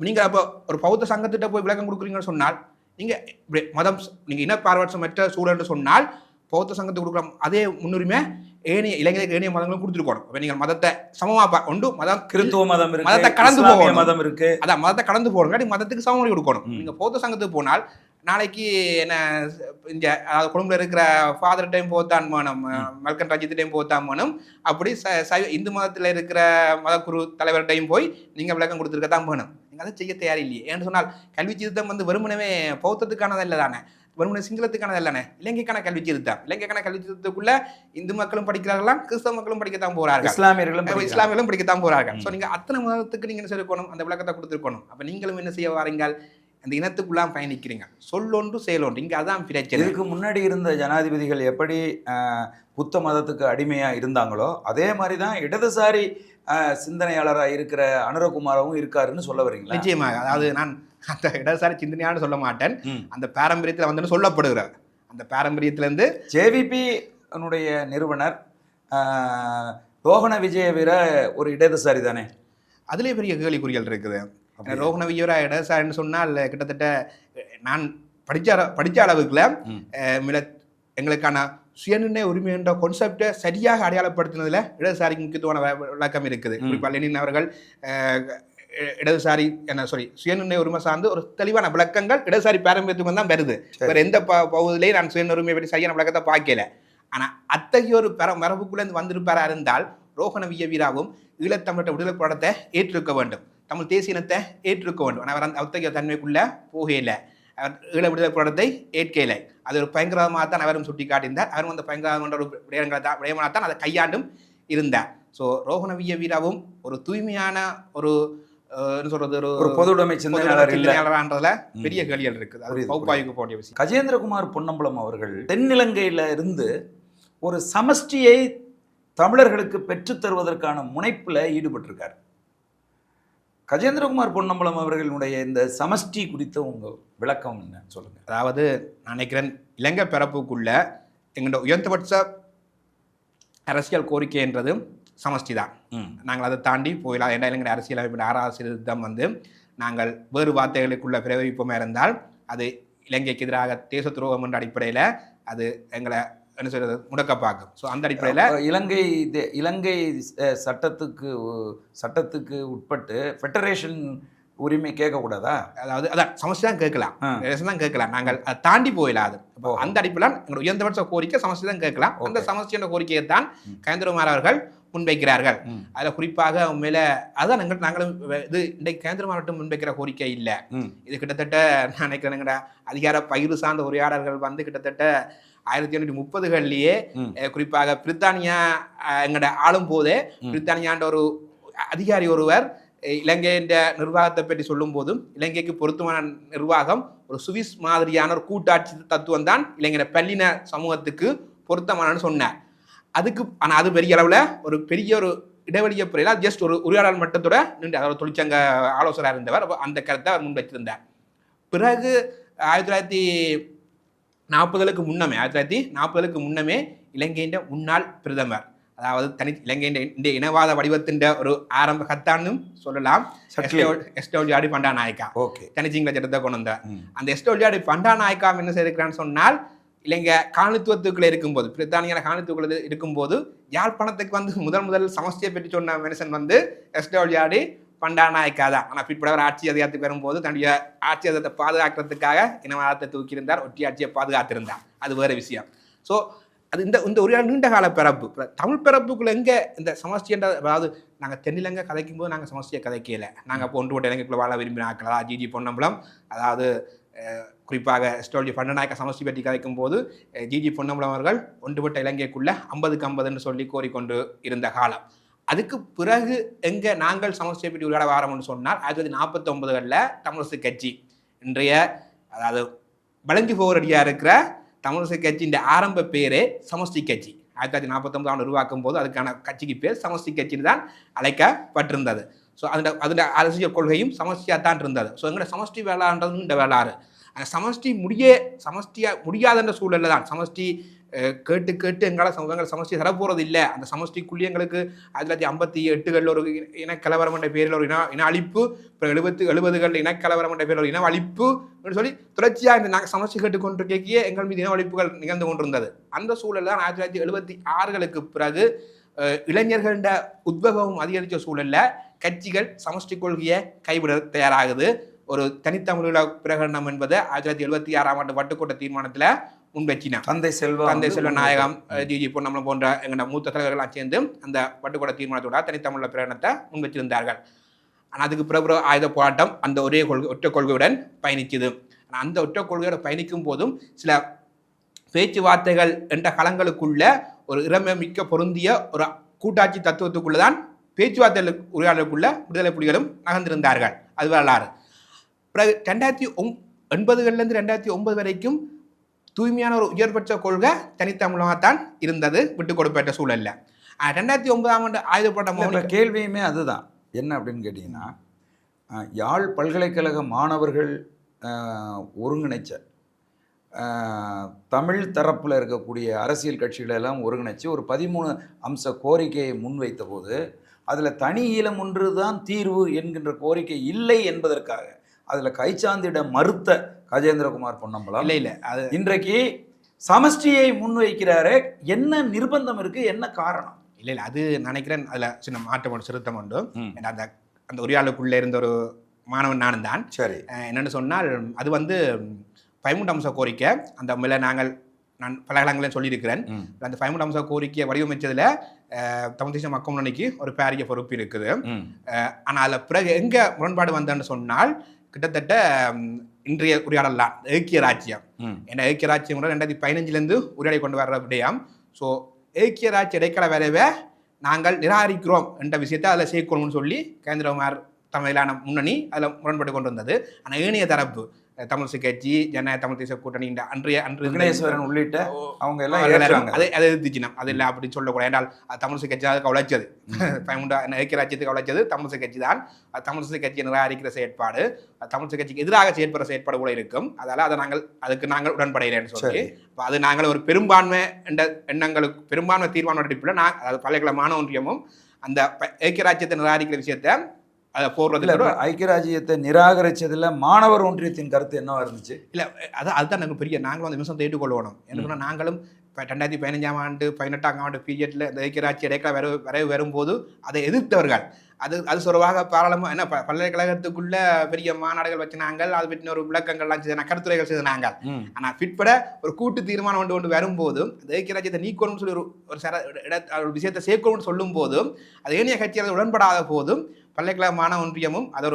நீங்கள் அப்போ ஒரு பௌத்த சங்கத்திட்ட போய் விளக்கம் கொடுக்குறீங்கன்னு சொன்னால் நீங்கள் மதம் நீங்கள் இனப்பாரபட்சமற்ற சூழல்னு சொன்னால் பௌத்த சங்கத்துக்கு கொடுக்குற அதே முன்னுரிமை இலங்கைக்கு ஏனைய மதங்களும் கொடுத்துருக்கணும். இப்போ நீங்கள் மதத்தை சமமாக ஒன்று மதம் கிறிஸ்துவ மதம் மதத்தை கடந்து போகணும், மதம் இருக்கு, அதான் மதத்தை கடந்து போகணும், மதத்துக்கு சமமொழி கொடுக்கணும். நீங்கள் பௌத்த சங்கத்துக்கு போனால் நாளைக்கு என்ன இந்த அதாவது குடும்பத்தில் இருக்கிற ஃபாதர் டைம் போத்தான் வேணும், மல்கன் ரஜித்திட்டையும் போத்தான் வேணும், அப்படி இந்து மதத்தில் இருக்கிற மதக்குரு தலைவர்கிட்டையும் போய் நீங்கள் விளக்கம் கொடுத்துருக்கத்தான் வேணும். நீங்கள் அதை செய்ய தயார் இல்லையே. ஏன்னு சொன்னால் கல்வி சீர்திருத்தம் வந்து வெறுமனவே பௌத்தத்துக்கானது தானே, வெறுமனை சிங்களத்துக்கானது இல்லைனே, இலங்கைக்கான கல்வி சீர்திருத்தம். இலங்கைக்கான கல்வி சீர்திருத்தத்துக்குள்ள இந்து மக்களும் படிக்கிறார்களாம், கிறிஸ்தவ மக்களும் படிக்கத்தான் போறார்கள், இஸ்லாமியர்களும் படிக்கத்தான் போறார்கள். ஸோ நீங்கள் அத்தனை மதத்துக்கு நீங்கள் என்ன செய்யணும், அந்த விளக்கத்தை கொடுத்துருக்கணும். அப்போ நீங்களும் என்ன செய்ய வாரீங்கள், அந்த இனத்துக்குள்ளாம் பயணிக்கிறீங்க, சொல்லொன்று செயலொன்று. இங்கே அதான் பிரச்சனை. இதுக்கு முன்னாடி இருந்த ஜனாதிபதிகள் எப்படி புத்த மதத்துக்கு அடிமையா இருந்தாங்களோ அதே மாதிரி தான் இடதுசாரி சிந்தனையாளராக இருக்கிற அனுரகுமாரவும் இருக்காருன்னு சொல்ல வரீங்களா? நிச்சயமாக. அதாவது நான் அந்த இடதுசாரி சிந்தனையான்னு சொல்ல மாட்டேன், அந்த பாரம்பரியத்தில் வந்து சொல்லப்படுகிறார். அந்த பாரம்பரியத்திலேருந்து ஜேவிபி நிறுவனர் ரோஹண விஜயவீர ஒரு இடதுசாரி தானே, அதுலேயே பெரிய கேள்விக்குறிகள் இருக்குது. ரோஹண விஜயவீர இடதுசாரின்னு சொன்னால் கிட்டத்தட்ட நான் படித்த அளவுக்குல எங்களுக்கான சுயநிர்ணய உரிமை என்ற கான்செப்டை சரியாக அடையாளப்படுத்தினதுல இடதுசாரிக்கு முக்கியத்துவமான விளக்கம் இருக்குது. குறிப்பாக லெனின் அவர்கள் இடதுசாரி சுயநிர்ணய உரிமை சார்ந்து ஒரு தெளிவான விளக்கங்கள் இடதுசாரி பாரம்பரியத்துக்கு தான் வருது. வேறு எந்த பகுதியிலேயே நான் சுயநிர்ணய உரிமை பற்றி சரியான விளக்கத்தை பார்க்கல. ஆனால் அத்தகைய ஒரு மரபுக்குள்ளேருந்து வந்திருப்பாரா இருந்தால் ரோஹண விஜயவீராவும் ஈழத்தமிழ் விடுதலை போராட்டத்தை ஏற்றிருக்க வேண்டும், தமிழ் தேசிய இனத்தை ஏற்றிருக்க வேண்டும். ஆனால் அவர் அந்த அத்தகைய தன்மைக்குள்ளே போகல, அவர் ஈழ விடுதலை போராட்டத்தை ஏற்கலை. அது ஒரு பயங்கரமாக தான் அவரும் சுட்டி காட்டியிருந்தார். அவரும் அந்த பயங்கரமான ஒரு விடயமாக தான் அதை கையாண்டும் இருந்தார். ஸோ ரோஹண விஜயவீராவும் ஒரு தூய்மையான ஒரு என்ன சொல்றது, ஒரு பொதுவுடைமை சிந்தனையாளர்ன்றதுல பெரிய கேள்விகள் இருக்குது. அது பகுப்பாய்வுக்கு போன்ற விஷயம். கஜேந்திரகுமார் பொன்னம்பலம் அவர்கள் தென்னிலங்கையில இருந்து ஒரு சமஷ்டியை தமிழர்களுக்கு பெற்றுத் தருவதற்கான முனைப்புல ஈடுபட்டிருக்கார். கஜேந்திரகுமார் பொன்னம்பலம் அவர்களுடைய இந்த சமஷ்டி குறித்த உங்க விளக்கம் என்ன சொல்லுங்க. அதாவது நான் நினைக்கிறேன், இலங்கை பிறப்புக்குள்ள எங்களோட உயர்ந்தபட்ச அரசியல் கோரிக்கை என்றது சமஷ்டி தான். நாங்கள் அதை தாண்டி போயிடலாம். ஏன்னா இலங்கை அரசியலமைப்பின் 6வது திருத்தம் வந்து நாங்கள் வேறு வார்த்தைகளுக்குள்ள பிரயோகிப்போமே இருந்தால் அது இலங்கைக்கு எதிராக தேச துரோகம் என்ற அடிப்படையில் அது எங்களை என்ன சொல்றது முடக்க பார்க்கும். ஸோ அந்த அடிப்படையில் இலங்கை சட்டத்துக்கு உட்பட்டு ஃபெடரேஷன் உரிமை கேட்கக்கூடாதா? அதாவது அதான் சமஸ்டி தான் கேட்கலாம், தான் கேட்கலாம். நாங்கள் அதை தாண்டி போயிடாது. அந்த அடிப்படையில் எங்களோட உயர்ந்தபட்ச கோரிக்கை சமஸ்டி தான் கேட்கலாம். அந்த சமஸ்டியோட கோரிக்கையை தான் கஜேந்திரகுமார் அவர்கள் முன்வைக்கிறார்கள். அதில் குறிப்பாக உண்மையில அதான் நாங்களும் இது இன்றைக்கு கஜேந்திரகுமார் மட்டும் முன்வைக்கிற கோரிக்கை இல்லை. இது கிட்டத்தட்ட நான் நினைக்கிறேன் எங்களோட அதிகார பகிர்வு சார்ந்த உரையாடல்கள் வந்து கிட்டத்தட்ட 1830களிலேயே குறிப்பாக பிரித்தானியா எங்களோட ஆளும் போதே பிரித்தானியாண்ட ஒரு அதிகாரி ஒருவர் இலங்கையின் நிர்வாகத்தை பற்றி சொல்லும் போதும் இலங்கைக்கு பொருத்தமான நிர்வாகம் ஒரு சுவிஸ் மாதிரியான ஒரு கூட்டாட்சி தத்துவம் தான் இலங்கையோட பல்லின சமூகத்துக்கு பொருத்தமானு சொன்னார். அதுக்கு ஆனால் அது பெரிய அளவில் ஒரு பெரிய ஒரு இடைவெளியை புரியல, ஜஸ்ட் ஒரு உரையாடல் மட்டத்தோட நின்று அவர் தொழிற்சங்க ஆலோசகராக இருந்தவர். அந்த கருத்தை அவர் முன் வச்சிருந்தார். பிறகு 1940களுக்கு முன்னமே இலங்கையின் முன்னாள் பிரதமர், அதாவது இலங்கையின் இனவாத வடிவத்தின் ஒரு ஆரம்ப கத்தானும் சொல்லலாம், எஸ்டோல்ஜாடி பண்டாநாயக்கா தனிச்சிங்கள சட்டத்தை கொண்டு வந்தார். அந்த எஸ்டோல்ஜாடி பண்டாநாயக்கா என்ன செய்திருக்கிறான்னு சொன்னால், இலங்கை காலனித்துவத்துக்குள்ள இருக்கும்போது பிரித்தானியான காலனித்துவக்குள்ள இருக்கும்போது யாழ்ப்பாணத்துக்கு வந்து முதல் சமஸ்டியை பற்றி சொன்ன மனுஷன் வந்து எஸ்டோல்ஜாடி பண்டாநாயக்கா தான். ஆனால் பிற்படவர் ஆட்சி அதிகாரத்துக்கு வரும்போது தன்னுடைய ஆட்சி அதிகாரத்தை பாதுகாக்கிறதுக்காக இனவாதத்தை தூக்கியிருந்தார், ஒட்டி ஆட்சியை பாதுகாத்திருந்தார். அது வேறு விஷயம். ஸோ அது இந்த ஒரு நீண்ட கால பிறப்பு. தமிழ் பிறப்புக்குள்ள எங்கே இந்த சமஷ்டி என்ற, அதாவது நாங்கள் தென்னிலங்கை கதைக்கும் போது நாங்கள் சமஷ்டியை கதைக்கல. நாங்கள் இப்போ ஒன்றுபட்ட இலங்கைக்குள்ள வாழ விரும்பினாக்களா ஜிஜி பொன்னம்பலம், அதாவது குறிப்பாக எஸ்டோல்ஜி பண்டநாயக்க சமஷ்டி பற்றி கதைக்கும் போது ஜிஜி பொன்னம்பலம் அவர்கள் ஒன்றுபட்ட இலங்கைக்குள்ள 50க்கு 50 சொல்லி கோரிக்கொண்டு இருந்த காலம். அதுக்கு பிறகு எங்கே நாங்கள் சமஷ்டியை பற்றி உரையாட வாரம்னு சொன்னால் 1949களில் தமிழரசு கட்சி, இன்றைய அதாவது வளைஞ்சு போரடியாக இருக்கிற தமிழரசு கட்சியின் ஆரம்ப பேரே சமஷ்டி கட்சி. 1949 உருவாக்கும் போது அதுக்கான கட்சிக்கு பேர் சமஷ்டி கட்சின்னு தான் அழைக்கப்பட்டிருந்தது. ஸோ அதில் அரசியல் கொள்கையும் சமஷ்டியாக தான் இருந்தது. ஸோ எங்களோட சமஷ்டி வேளாண்றது இந்த வேளாறு அந்த சமஷ்டியாக முடியாதுன்ற சூழலில் தான் சமஷ்டி கேட்டு எங்களால் சமஷ்டி தரப்போகிறது இல்லை. அந்த சமஷ்டிக்குள்ளே எங்களுக்கு 1958களில் ஒரு இனக்கலவரம் என்ற பேரில் ஒரு இன அழிப்பு, அப்புறம் 70களில் இனக்கலவரம் என்ற பேரில் ஒரு இன அழிப்பு சொல்லி தொடர்ச்சியாக இந்த நாங்கள் சமஷ்டி கேட்டுக்கொண்டிருக்கையே எங்கள் மீது இன அழிப்புகள் நிகழ்ந்து கொண்டிருந்தது. அந்த சூழலில் தான் 1976களுக்கு பிறகு இளைஞர்களின் உத்வேகமும் அதிகரித்த சூழலில் கட்சிகள் சமஷ்டி கொள்கையை கைவிட தயாராகுது. ஒரு தனித்தமிழீழ பிரகடனம் என்பதை 1976 ஆண்டு வட்டுக்கோட்டை தீர்மானத்தில் முன்வச்சினார். தந்தை செல்வ நாயகம், ஜிஜி பொன்னம்பலம் போன்ற எங்கள் மூத்த தலைவர்களாம் சேர்ந்து அந்த வட்டுக்கோட்டை தீர்மானத்தோட தனித்தமிழ பிரகடனத்தை முன்வச்சிருந்தார்கள். ஆனால் அதுக்கு பிறகு ஆயுத போராட்டம் அந்த ஒற்றை கொள்கையுடன் பயணிச்சுது. ஆனால் அந்த ஒற்றை கொள்கையோட பயணிக்கும் போதும் சில பேச்சுவார்த்தைகள் என்ற களங்களுக்குள்ள ஒரு இறமைமிக்க பொருந்திய ஒரு கூட்டாட்சி தத்துவத்துக்குள்ள தான் பேச்சுவார்த்தை உரையாடலுக்குள்ள விடுதலை புலிகளும் நகர்ந்திருந்தார்கள். அது வரலாறு. பிறகு 2080களிலிருந்து 2009 வரைக்கும் தூய்மையான ஒரு உயர்பட்ச கொள்கை தனித்தமிழகத்தான் இருந்தது விட்டு கொடுப்பேற்ற சூழல்ல. 2009ஆம் ஆண்டு ஆயுத போராட்டம் கேள்வியுமே அதுதான். என்ன அப்படின்னு கேட்டிங்கன்னா, யாழ் பல்கலைக்கழக மாணவர்கள் ஒருங்கிணைச்ச தமிழ் தரப்பில் இருக்கக்கூடிய அரசியல் கட்சிகளெல்லாம் ஒருங்கிணைச்சு ஒரு 13 அம்ச கோரிக்கையை முன்வைத்த போது அதில் தனி ஈழம் ஒன்று தான் தீர்வு என்கின்ற கோரிக்கை இல்லை என்பதற்காக அதில் கைச்சாந்திட மறுத்த கஜேந்திரகுமார் பொன்னம்பலம் இல்லை அது இன்றைக்கு சமஷ்டியை முன்வைக்கிறாரே, என்ன நிர்பந்தம் இருக்கு, என்ன காரணம்? இல்லை அது நினைக்கிறேன் அதில் சின்ன மாற்றம் திருத்தம் உண்டு. அந்த அந்த உரையாடலுக்குள்ளே இருந்த ஒரு மாணவன் நானும் தான். சரி, என்னென்னு சொன்னால் அது 13 அம்ச கோரிக்கை. அந்த மேலே நான் பல இடங்களையும் சொல்லியிருக்கிறேன். அந்த 13 அம்ச கோரிக்கையை வடிவமைச்சதில் தமிழ் தேசிய மக்கள் முன்னணிக்கு ஒரு பாரிய பொறுப்பு இருக்குது. ஆனால் அதில் பிறகு எங்கே முரண்பாடு வந்தேன்னு சொன்னால் கிட்டத்தட்ட இன்றைய உரையாடலாம் ஐக்கிய ராஜ்யம். ஏன்னா ஐக்கிய ராஜ்யம் 2015 உரையாடி கொண்டு வர்ற விடயம். ஸோ ஐக்கிய ராஜ்ய இடைக்கால வேலையை நாங்கள் நிராகரிக்கிறோம் என்ற விஷயத்தை அதில் சேர்க்கணும்னு சொல்லி கஜேந்திரகுமார் தமிழான முன்னணி அதில் முரண்பட்டு கொண்டு வந்தது. ஆனால் ஏனைய தரப்பு தமிழிசை கட்சி, ஜனநாயக தமிழ் தேசிய கூட்டணி, அன்று விக்னேஸ்வரன் உள்ளிட்ட அவங்க எல்லாம் அதை எதிர்த்துச்சினா அது இல்லை அப்படின்னு சொல்லக்கூடாது. என்றால் தமிழிசை கட்சி அதுக்கு உழைச்சது, ஐக்கிய ராஜ்யத்துக்கு உழைச்சது தமிழிசை கட்சி தான். தமிழிசை கட்சியை நிராகரிக்கிற செயற்பாடு, தமிழிசை கட்சிக்கு எதிராக செயற்படுற செயற்பாடு கூட இருக்கும். அதனால் அதுக்கு நாங்கள் உடன்படைகிறேன்னு சொல்லி அது நாங்கள் ஒரு பெரும்பான்மை என்ற எண்ணங்களுக்கு பெரும்பான்மை தீர்மானம் அடிப்பில் அதாவது பல்கலைக்கழக மாணவ ஒன்றியமும் அந்த ஐக்கிய ராஜ்யத்தை நிராகரிக்கிற விஷயத்தை அதை போடுறது. ஐக்கிய ராஜ்யத்தை நிராகரிச்சதுல மாணவர் ஒன்றியத்தின் கருத்து என்னவா இருந்துச்சு? இல்லை அதுதான் எனக்கு பெரிய நாங்களும் அந்த நிமிஷத்தை ஏற்றுக்கொள்ளணும். என்ன நாங்களும் இப்போ 2015ஆம் ஆண்டு 18ஆம் ஆண்டு பீரியட்ல இந்த ஐக்கிய ராஜ்ய இடைக்கால வரவு வரும்போது அதை எதிர்த்தவர்கள். அது சொல்வாக பாராளுமன்ற என்ன பல்கலைக்கழகத்துக்குள்ள பெரிய மாநாடுகள் வச்சினாங்க, அது பற்றின ஒரு விளக்கங்கள்லாம் செய்தாங்க, கருத்துரைகள் செய்தாங்க. ஆனால் பிற்பட ஒரு கூட்டு தீர்மானம் ஒன்று வரும்போது அந்த ஐக்கிய ராஜ்யத்தை நீக்கணும்னு சொல்லி ஒரு விஷயத்தை சேர்க்கணும்னு சொல்லும் போதும் அது ஏனைய கட்சியாளர் உடன்படாத போதும் பல்கலைக்கழக மாணவ ஒன்றியமும் அது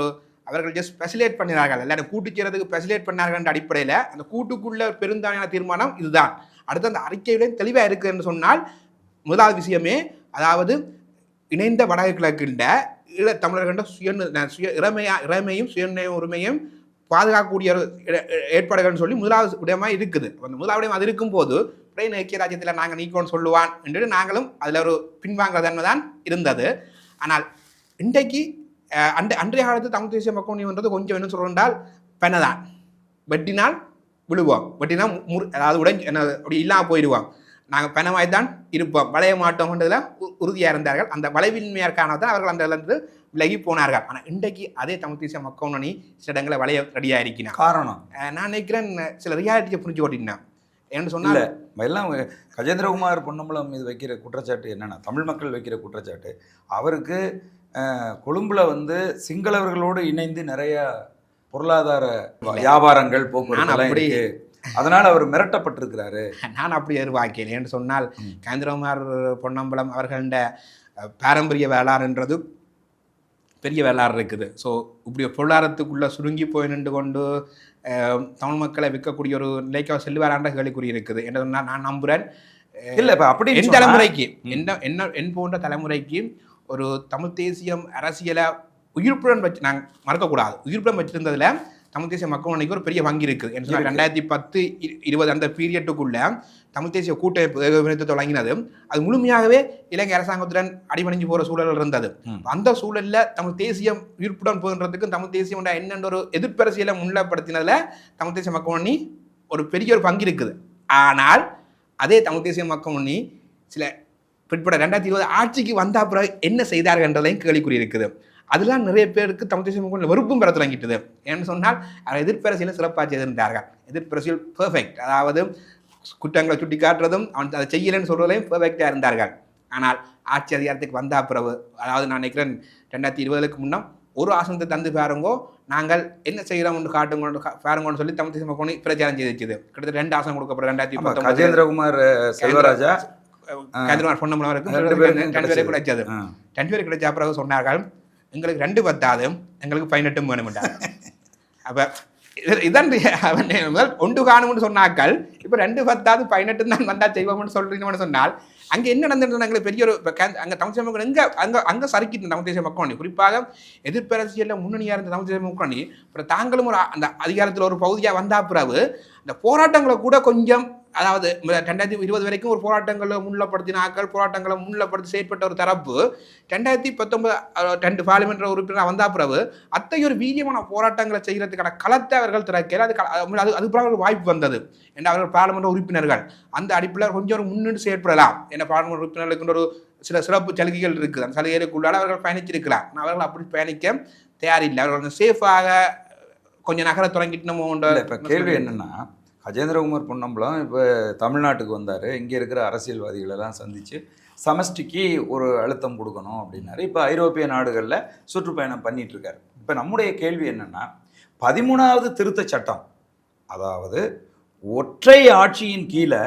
அவர்கள் ஜஸ்ட் ஸ்பெசிலேட் பண்ணினார்கள், எல்லாரும் கூட்டு சேரதுக்கு ஸ்பெசிலேட் பண்ணார்கள் என்ற அடிப்படையில் அந்த கூட்டுக்குள்ள பெருந்தாயான தீர்மானம் இதுதான். அடுத்து அந்த அறிக்கையிலையும் தெளிவாக இருக்குது என்று சொன்னால் முதலாவது விஷயமே, அதாவது இணைந்த வடக்கு கிழக்கின்ற ஈழத்தமிழர்கின்ற சுய இறைமையும் சுயநிர்ணய உரிமையும் பாதுகாக்கக்கூடிய ஏற்பாடுகள்னு சொல்லி முதலாவது விடயமாக இருக்குது. அந்த முதலாவது விடயம் அது இருக்கும்போது பிரெயின் ஐக்கிய ராஜ்யத்தில் நாங்கள் நீக்கோன்னு சொல்லுவான் என்று நாங்களும் அதில் ஒரு பின்வாங்குற தன்மை தான் இருந்தது. ஆனால் இன்றைக்கு அன்றைய காலத்து தமிழ் தேசிய மக்கள் முன்னணின்றது கொஞ்சம் என்ன சொல்றால் பெனதான் வெட்டினால் விழுவோம், வெட்டினால் அதாவது அப்படி இல்லாமல் போயிடுவோம், நாங்கள் பெனமாய் தான் இருப்போம், வளைய மாட்டோம்ன்றதுல உறுதியாக இருந்தார்கள். அந்த வளைவின்மையாக காரணத்தான் அவர்கள் அந்த இடத்துல விலகி போனார்கள். ஆனால் இன்றைக்கு அதே தமிழ் தேசிய மக்கள் முன்னணி சில இடங்களை வளைய ரெடியாக இருக்கிறேன். காரணம் நான் நினைக்கிறேன் சில ரியாலிட்டியை புரிஞ்சு ஓட்டினேன். ஏன்னு சொன்னால் எல்லாம் கஜேந்திரகுமார் பொன்னம்பலம் மீது வைக்கிற குற்றச்சாட்டு என்னன்னா, தமிழ் மக்கள் வைக்கிற குற்றச்சாட்டு அவருக்கு கொழும்புல சிங்களவர்களோடு இணைந்து நிறைய பொருளாதார வியாபாரங்கள் போக்குவரத்து, அதனால அவர் மிரட்டப்பட்டிருக்கிறாரு. நான் அப்படி எதிர்பார்க்கிறேன். என்று சொன்னால் கஜேந்திரகுமார் பொன்னம்பலம் அவர்கள பாரம்பரிய வேளாறுன்றது பெரிய வேளாறு இருக்குது. ஸோ இப்படி பொருளாதாரத்துக்குள்ளே சுருங்கி போய் நின்று கொண்டு தமிழ் மக்களை விற்கக்கூடிய ஒரு நிலைக்கு அவர் செல்வாரான்ற கேள்விக்குறி இருக்குது என்று சொன்னால் நான் நம்புகிறேன். இல்லை இப்போ அப்படி என் தலைமுறைக்கு என் போன்ற தலைமுறைக்கு ஒரு தமிழ் தேசியம் அரசியலை உயிர்ப்புடன் வச்சு நாங்கள் மறக்கக்கூடாது. உயிர்ப்புடன் வச்சிருந்ததில் தமிழ் தேசிய மக்கள் முன்னணிக்கு ஒரு பெரிய வங்கி இருக்குது. என்று சொன்னால் 2010-20 அந்த பீரியட்டுக்குள்ள தமிழ் தேசிய கூட்டமைப்பு தொடங்கினது அது முழுமையாகவே இலங்கை அரசாங்கத்துடன் அடிபணிஞ்சு போகிற சூழல் இருந்தது. அந்த சூழலில் தமிழ் தேசியம் உயிர்ப்புடன் போகின்றதுக்கும் தமிழ் தேசியம் என்னென்ற ஒரு எதிர்ப்பரசியலை முன்னிலைப்படுத்தினதில் தமிழ் தேசிய மக்கள் முன்னணி ஒரு பெரிய ஒரு பங்கு இருக்குது. ஆனால் அதே தமிழ் தேசிய மக்கள் முன்னணி சில பிற்பட 2020 ஆட்சிக்கு வந்த பிறகு என்ன செய்தார்கள் என்றதையும் கேள்விக்குறி இருக்குது. அதெல்லாம் நிறைய பேருக்கு தமிழ் தேசிய மக்கள் வெறுப்பும் பெற தொடங்கிட்டது. ஏன்னு சொன்னால் எதிர்ப்பரசியலை சிறப்பாக செய்திருந்தார்கள். எதிர்ப்பரசியல் பெர்ஃபெக்ட், அதாவது குற்றங்களை சுட்டி காட்டுறதும் அதை செய்யலைன்னு சொல்றதையும் பெர்ஃபெக்டாக இருந்தார்கள். ஆனால் ஆட்சி அதிகாரத்துக்கு வந்த பிறகு, அதாவது நான் நினைக்கிறேன் 2020க்கு முன்னால் ஒரு ஆசனத்தை தந்து பாருங்கோ, நாங்கள் என்ன செய்கிறோம்னு காட்டுங்க பாருங்கன்னு சொல்லி தமிழ் தேசிய மக்கள் பிரச்சாரம் செய்து வச்சுது. கிட்டத்தட்ட 2 ஆசனம் கொடுக்கப்பட்ட 2019 கஜேந்திரகுமார் செல்வராஜா பொன்னம்பலம் வரைக்கும் 2 பேருக்கு கிடைச்சது. 2 பேருக்கு கிடைச்ச பிறகு சொன்னார்கள், எங்களுக்கு 2 பத்தாது, எங்களுக்கு 18 வேணும்ட்டாங்க. அப்போ இதான் முதல் 1 காணும்னு சொன்னாக்கள், இப்போ 2 பத்தாது 18 தான் வந்தா செய்வோம்னு சொல்றீங்கன்னு சொன்னால் அங்கே என்ன நடந்ததுன்னு எங்களுக்கு பெரிய ஒரு அங்கே தமிழ் தேசிய மக்கள் அங்கே சறுக்கிட்டு தமிழ் தேசிய மக்கள் குறிப்பாக எதிர்ப்பரசியலில் முன்னணியாக இருந்த தமிழ் தேசிய மக்கள் அப்புறம் தாங்களும் ஒரு அந்த அதிகாரத்தில் ஒரு பகுதியாக வந்தா பிறகு இந்த போராட்டங்களை கூட கொஞ்சம், அதாவது 2020 வரைக்கும் ஒரு போராட்டங்களை முன்னிலைப்படுத்தின ஆக்கள், போராட்டங்களை முன்னிலைப்படுத்தி செயற்பட்ட ஒரு தரப்பு 2019 2 பார்லிமெண்ட் உறுப்பினராக வந்தா பிறகு அத்தகைய ஒரு வீரியமான போராட்டங்களை செய்கிறதுக்கான களத்தை அவர்கள் திறக்கல. அது பிறகு ஒரு வாய்ப்பு வந்தது. ஏன்னா அவர்கள் பார்லிமெண்ட் உறுப்பினர்கள் அந்த அடிப்பில் கொஞ்சம் ஒரு முன்னிட்டு செயற்படலாம். ஏன்னா பார்லிமெண்ட் உறுப்பினர்களுக்கு ஒரு சில சிறப்பு சலுகைகள் இருக்குது. அந்த சலுகைகளுக்குள்ளால அவர்கள் பயணிச்சிருக்கலாம். அவர்கள் அப்படி பயணிக்க தயாரில்லை. அவர்கள் சேஃபாக கொஞ்சம் நகர தொடங்கிட்டோமோன்ற. இப்போ கேள்வி என்னன்னா, கஜேந்திரகுமார் பொன்னம்பலம் இப்போ தமிழ்நாட்டுக்கு வந்தார். இங்கே இருக்கிற அரசியல்வாதிகளெல்லாம் சந்தித்து சமஷ்டிக்கு ஒரு அழுத்தம் கொடுக்கணும் அப்படின்னாரு. இப்போ ஐரோப்பிய நாடுகளில் சுற்றுப்பயணம் பண்ணிகிட்ருக்காரு. இப்போ நம்முடைய கேள்வி என்னென்னா, 13வது திருத்த சட்டம், அதாவது ஒற்றை ஆட்சியின் கீழே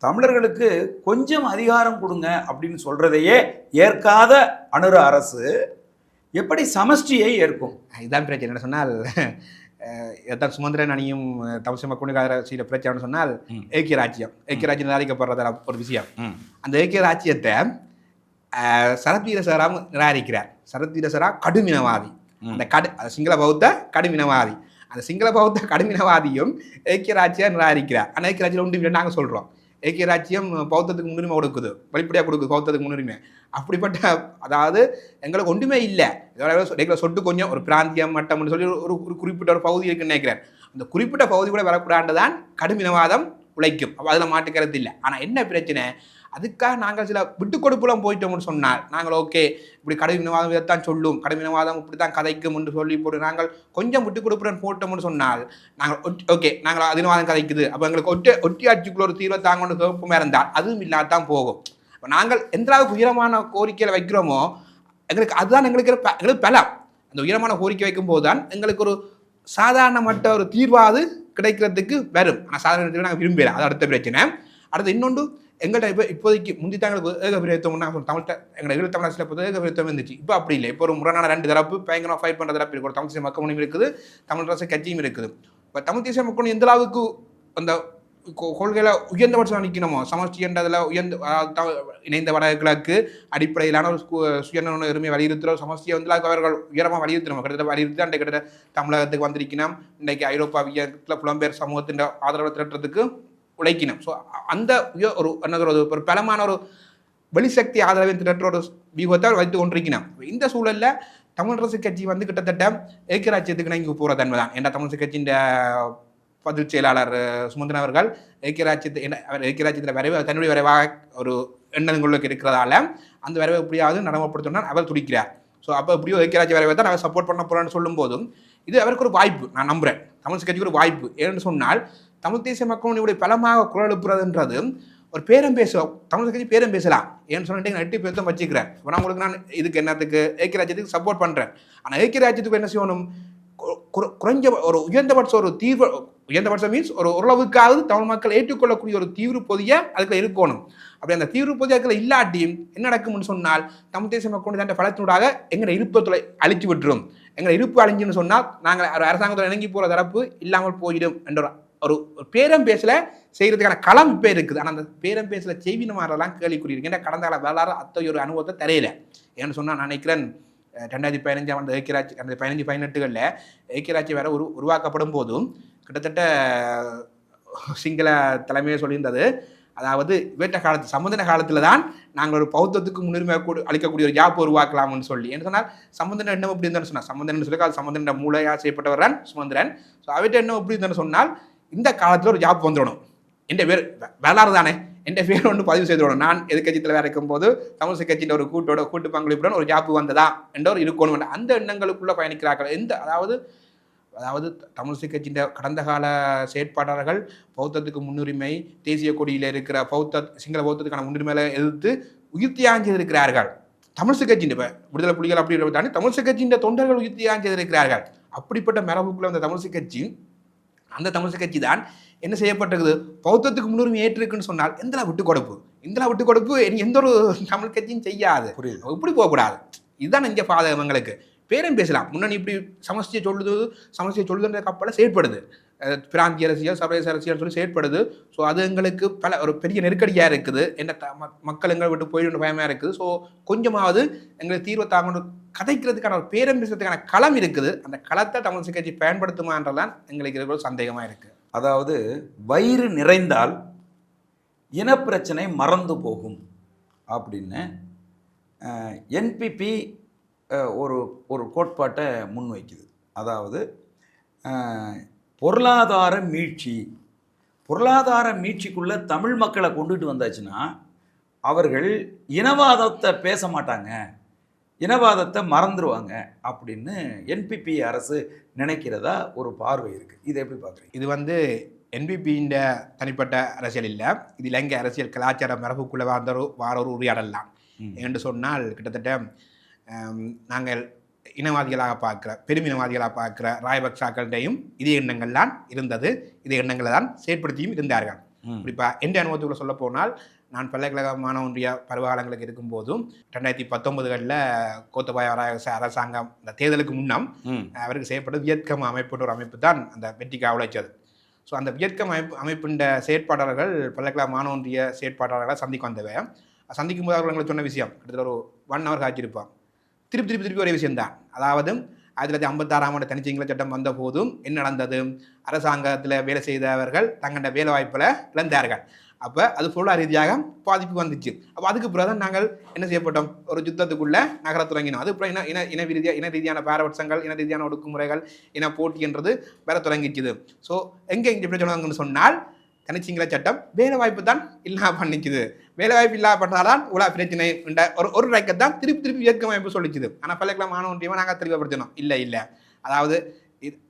தமிழர்களுக்கு கொஞ்சம் அதிகாரம் கொடுங்க அப்படின்னு சொல்கிறதையே ஏற்காத அனுர அரசு எப்படி சமஷ்டியை ஏற்கும்? இதான் பிரச்சனை. என்ன சொன்னால், சுமந்திரன் அணியும் தமிழ் மக்களுக்கு செய்த பிரச்சனை சொன்னால் ஐக்கிய ராஜ்யம் நிராகரிக்கப்படுறத ஒரு விஷயம். அந்த ஐக்கிய ராஜ்யத்தை சரத்வீர சாரா நிராகரிக்கிறார். சரத்வீர சாரா கடுமினவாதி, அந்த சிங்கள பௌத்த கடுமினவாதி. அந்த சிங்கள பௌத்த கடுமினவாதியும் ஐக்கிய ராஜ்யம் நிராகரிக்கிறார். ஆனால் ஐக்கிய ராஜ்யம் ஒன்று நாங்கள் சொல்கிறோம், ஐக்கிய ராஜ்யம் பௌத்தத்துக்கு முன்னுரிமை கொடுக்குது, வெளிப்படையாக கொடுக்குது பௌத்தத்துக்கு முன்னுரிமை. அப்படிப்பட்ட, அதாவது எங்களுக்கு ஒன்றுமே இல்லை, இதோட சொட்டு கொஞ்சம் ஒரு பிராந்தியம் மட்டம்னு சொல்லி ஒரு குறிப்பிட்ட ஒரு பகுதி இருக்குன்னு நினைக்கிறேன். அந்த குறிப்பிட்ட பகுதி கூட வரக்கூடாது தான் கடுமினவாதம் உழைக்கும். அப்போ அதில் மாட்டுக்கிறது இல்லை. ஆனால் என்ன பிரச்சனை, அதுக்காக நாங்கள் சில விட்டு கொடுப்புலாம் போயிட்டோம்னு சொன்னால் நாங்கள் ஓகே இப்படி கடுமினவாதம் இதைத்தான் சொல்லும், கடுமினவாதம் இப்படி தான் கதைக்கும் என்று சொல்லி போட்டு நாங்கள் கொஞ்சம் விட்டு கொடுப்புடன் போட்டோம்னு சொன்னால் நாங்கள் ஓகே நாங்கள் அதினவாதம் கதைக்குது, அப்போ எங்களுக்கு ஒட்டி ஆட்சிக்குள்ள ஒரு தீர்வை தாங்கன்னு கேட்போமே இருந்தால் அதுவும் இல்லாதான் போகும். இப்போ நாங்கள் எந்த அளவுக்கு உயரமான கோரிக்கையில் வைக்கிறோமோ எங்களுக்கு அதுதான் எங்களுக்கு பலம். அந்த உயரமான கோரிக்கை வைக்கும் போது தான் எங்களுக்கு ஒரு சாதாரணமற்ற ஒரு தீர்வாது கிடைக்கிறதுக்கு வரும். ஆனால் சாதாரண தீர்வு நாங்கள் விரும்பலாம். அது அடுத்த பிரச்சனை. அடுத்து இன்னொன்று, எங்கள்கிட்ட இப்போதைக்கு முந்தித்தாங்களுக்கு ஏகபிரேத்தம்னா தமிழ்கிட்ட எங்களை ஈழத்தமிழ் அரசியல் பொறுத்த ஏகபிரேத்தம் இருந்துச்சு. இப்போ அப்படி இல்லை. இப்போ ஒரு முரணான 2 தரப்பு பயங்கரமாக ஃபைட் பண்ணுற தரப்பு இருக்குது. ஒரு தமிழ் தேசிய மக்களும் இருக்குது, தமிழ் அரசு கட்சியும் இருக்குது. இப்போ தமிழ் தேசிய மக்களும் எந்த அளவுக்கு அந்த கொள்கையில் உயர்ந்தபட்சம் நிற்கணுமோ, சமஷ்டி என்றதில் இணைந்த வடகிழக்கு அடிப்படையிலான ஒரு சுயநல உரிமை வலியுறுத்துகிற சமஷ்டியை வந்து அவர்கள் உயரமாக வலியுறுத்தணும். கிட்டத்தட்ட வலியுறுத்தி அன்றைய கிட்டத்தட்ட தமிழகத்துக்கு வந்திருக்கணும். இன்றைக்கு ஐரோப்பாவியத்தில் புலம்பெயர் சமூகத்தின் ஆதரவு திரட்டுறதுக்கு உழைக்கணும். ஸோ அந்த ஒரு பலமான ஒரு வெளிசக்தி ஆதரவை திரட்டுற ஒரு வியூகத்தை வைத்து கொண்டிருக்கணும். இந்த சூழலில் தமிழரசு கட்சி வந்து கிட்டத்தட்ட ஐக்கிய ராஜ்யத்துக்கு இங்கே போகிற தன்மை தான். ஏன்னா தமிழரசு கட்சியின் பொதுச் செயலாளர் சுமந்திரன் அவர்கள் ஐக்கிய ராஜ்யத்தில் வரைவு தன்னுடைய வரைவாக ஒரு எண்ணங்களுக்கு இருக்கிறதால அந்த வரைவை எப்படியாவது நடைமுறைப்படுத்தணும்னா அவர் துடிக்கிறார். ஸோ அப்போ எப்படியோ ஐக்கிய ராஜ்ய வரைவை தான் அவர் சப்போர்ட் பண்ண போகிறேன்னு சொல்லும் போதும் இது அவருக்கு ஒரு வாய்ப்பு. நான் நம்புகிறேன் தமிழ் கட்சிக்கு ஒரு வாய்ப்பு. ஏன்னு சொன்னால் தமிழ் தேசிய மக்களுடைய பலமாக குரல் எழுப்புறதுன்றது ஒரு பேரம் பேசுவோம். தமிழ் கட்சி பேரம் பேசலாம். ஏன்னு சொல்லிட்டு நான் 8 பேர் தான் வச்சுக்கிறேன். இப்போ நான் உங்களுக்கு நான் இதுக்கு என்னத்துக்கு ஐக்கிய ராஜ்யத்துக்கு சப்போர்ட் பண்ணுறேன். ஆனால் ஐக்கிய ராஜ்யத்துக்கு என்ன செய்யணும், குறைஞ்ச ஒரு உயர்ந்தபட்ச ஒரு தீர்வு, உயர்ந்தபட்சம் மீன்ஸ் ஒரு ஓரளவுக்காவது தமிழ் மக்கள் ஏற்றுக்கொள்ளக்கூடிய ஒரு தீவிர பொதியை அதுக்குள்ள இருக்கணும். அப்படி அந்த தீவிர பொதியை அதுக்குள்ள இல்லாட்டியும் என்ன நடக்கும்னு சொன்னால் தமிழ் தேசிய மக்கள் தன் பலத்தினூடாக எங்களை இருப்பத்துறை அழிச்சு விட்டுரும். எங்களை இருப்பு அழிஞ்சுன்னு சொன்னால் நாங்கள் ஒரு அரசாங்கத்தில் இணங்கி போகிற தரப்பு இல்லாமல் போயிடும் என்ற ஒரு பேரம் பேசல செய்கிறதுக்கான களம் இப்போ இருக்குது. ஆனால் அந்த பேரம் பேசல செய்வினமாரெல்லாம் கேள்விக்குறியிருக்கு. ஏன்னா கடந்த கால வரலாறு அத்தகைய ஒரு அனுபவத்தை தெரியல. ஏன்னு சொன்னால் நான் நினைக்கிறேன் 2015 அந்த ஐக்கிய ராஜ்யம் அந்த 15-18களில் ஐக்கிய ராஜ்யம் வேற உருவாக்கப்படும் போதும் கிட்டத்தட்ட சிங்கள தலைமையை சொல்லியிருந்தது, அதாவது வேட்ட காலத்து சம்பந்தன காலத்தில் தான் நாங்கள் ஒரு பௌத்தத்துக்கு முன்னுரிமை அளிக்கக்கூடிய ஒரு ஜாப் உருவாக்கலாம்னு சொல்லி. என்ன சொன்னால் சம்பந்தன் என்ன எப்படி இருந்தாலும் சொன்னால் சம்பந்தன் சொல்லி அது சம்பந்தன் மூளையாக செய்யப்பட்டவர் தான் சுமந்திரன். ஸோ அவர்கிட்ட என்ன எப்படி இருந்தாலும் சொன்னால் இந்த காலத்தில் ஒரு ஜாப் வந்துடணும், என் பேர் வரலாறு தானே, என் பேர் ஒன்று பதிவு செய்துடணும், நான் எதிர்கட்சியில் வேற இருக்கும்போது தமிழ் கட்சியின் ஒரு கூட்டு பங்களிப்புடன் ஒரு ஜாப்பு வந்ததா என்ற ஒரு இருக்கணும். அந்த எண்ணங்களுக்குள்ளே பயணிக்கிறார்கள். அதாவது தமிழ் கட்சியின் கடந்த கால செயற்பாட்டாளர்கள் பௌத்தத்துக்கு முன்னுரிமை, தேசிய கொடியில் இருக்கிற சிங்கள பௌத்தத்துக்கான முன்னுரிமையில எதிர்த்து உயிர்த்தியாகம் செய்திருக்கிறார்கள். தமிழ்சு கட்சியின் இப்போ விடுதலை புலிகள் அப்படி தாண்டி தமிழ்சு கட்சியின் தொண்டர்கள் உயிர்த்தியாக செய்திருக்கிறார்கள். அப்படிப்பட்ட மரபுக்குள்ள அந்த தமிழ்சு கட்சி, அந்த தமிழ்சு கட்சி தான் என்ன செய்யப்பட்டிருக்குது, பௌத்தத்துக்கு முன்னுரிமை ஏற்றிருக்குன்னு சொன்னால் எந்தெல்லாம் விட்டு கொடுப்பு, இந்தெல்லாம் விட்டு கொடுப்பு எந்த ஒரு தமிழ் கட்சியும் செய்யாது. இப்படி போகக்கூடாது. இதுதான் இங்கே பாதகங்களுக்கு. பேரும் பேசலாம், முன்னணி இப்படி சமஸ்தியை சொல்லுதுன்ற கப்பலை செயற்படுது, பிராந்திய அரசியல் சர்வதேச அரசியல் சொல்லி செயற்படுது. ஸோ அது எங்களுக்கு பல ஒரு பெரிய நெருக்கடியாக இருக்குது. என்ன மக்கள் எங்களை விட்டு போயிட்டு பயமாக இருக்குது. ஸோ கொஞ்சமாவது எங்களுக்கு தீர்வை தாங்க கதைக்கிறதுக்கான ஒரு பேரம் பேசுறதுக்கான களம் இருக்குது. அந்த களத்தை தமிழ்சு கட்சி பயன்படுத்துமான்றதான் எங்களுக்கு இருக்கிற சந்தேகமாக இருக்குது. அதாவது வயிறு நிறைந்தால் இனப்பிரச்சனை மறந்து போகும் அப்படின்னு என்பிபி ஒரு கோட்பாட்டை முன்வைக்குது. அதாவது பொருளாதார மீட்சிக்குள்ளே தமிழ் மக்களை கொண்டுட்டு வந்தாச்சுன்னா அவர்கள் இனவாதத்தை பேச மாட்டாங்க, இனவாதத்தை மறந்துடுவாங்க அப்படின்னு என்பிபி அரசு நினைக்கிறதா ஒரு பார்வை இருக்குது. இதை எப்படி பார்க்குறீங்க? இது என்பிபியின் தனிப்பட்ட அரசியல் இல்லை, இது இலங்கை அரசியல் கலாச்சார மரபுக்குள்ளே வார ஒரு உரையாடலாம். என்று சொன்னால் கிட்டத்தட்ட நாங்கள் இனவாதிகளாக பார்க்குற பெருமினவாதிகளாக பார்க்குற ராயபக்சாக்கள்டையும் இதே எண்ணங்கள்லாம் இருந்தது, இதே எண்ணங்களை தான் செயற்படுத்தியும் இருந்தார்கள். குறிப்பாக எந்த அனுபவத்துக்குள்ள சொல்ல போனால், நான் பல்கலைக்கழக மாணவ ஒன்றிய பருவகாலங்களுக்கு இருக்கும்போதும் 2019 கோத்தபாய அரசாங்கம் இந்த தேர்தலுக்கு முன்னம் அவருக்கு செய்யப்பட்ட வியட்கம் அமைப்புன்ற ஒரு அமைப்பு தான் அந்த வெற்றிக்காக உழைச்சது. ஸோ அந்த வியட்கம் அமைப்பின் செயற்பாட்டாளர்கள் பல்கலைக்கழக மாணவ ஒன்றிய செயற்பாட்டாளர்களை சந்திக்க வந்தவை. சந்திக்கும் போது அவர்கள் சொன்ன விஷயம் கிட்டத்தட்ட ஒரு 1 hour காய்ச்சிருப்பான். திருப்பி ஒரே விஷயம்தான். அதாவது 1956 தனிச்சிங்கள சட்டம் வந்த போதும் என்ன நடந்தது, அரசாங்கத்தில் வேலை செய்தவர்கள் தங்களோட வேலை வாய்ப்பில் இழந்தார்கள். அப்போ அது பொருளாதார ரீதியாக பாதிப்பு வந்துச்சு. அப்போ அதுக்கு பிறகு தான் நாங்கள் என்ன செய்யப்பட்டோம், ஒரு யுத்தத்துக்குள்ளே நகர தொடங்கினோம். அது அப்புறம் இன ரீதியான பாரபட்சங்கள், இன ரீதியான ஒடுக்குமுறைகள், இன போட்டின்றது வேற தொடங்கிச்சுது. ஸோ எங்கே இங்கே எப்படி சொன்னாங்கன்னு சொன்னால், தனிச்சிங்கள சட்டம் வேலை வாய்ப்பு தான் இல்லாமல் பண்ணிக்குது. வேலை வாய்ப்பு இல்லாமல் பண்ணால்தான் உலக பிரச்சனை ஒரு ரைக்கத்தான் திருப்பி இயக்க அமைப்பு சொல்லிச்சுது. ஆனால் பல்கலைக்கழக மாணவ ஒன்றியமாக நாங்கள் தெளிவுபடுத்தணும். இல்லை அதாவது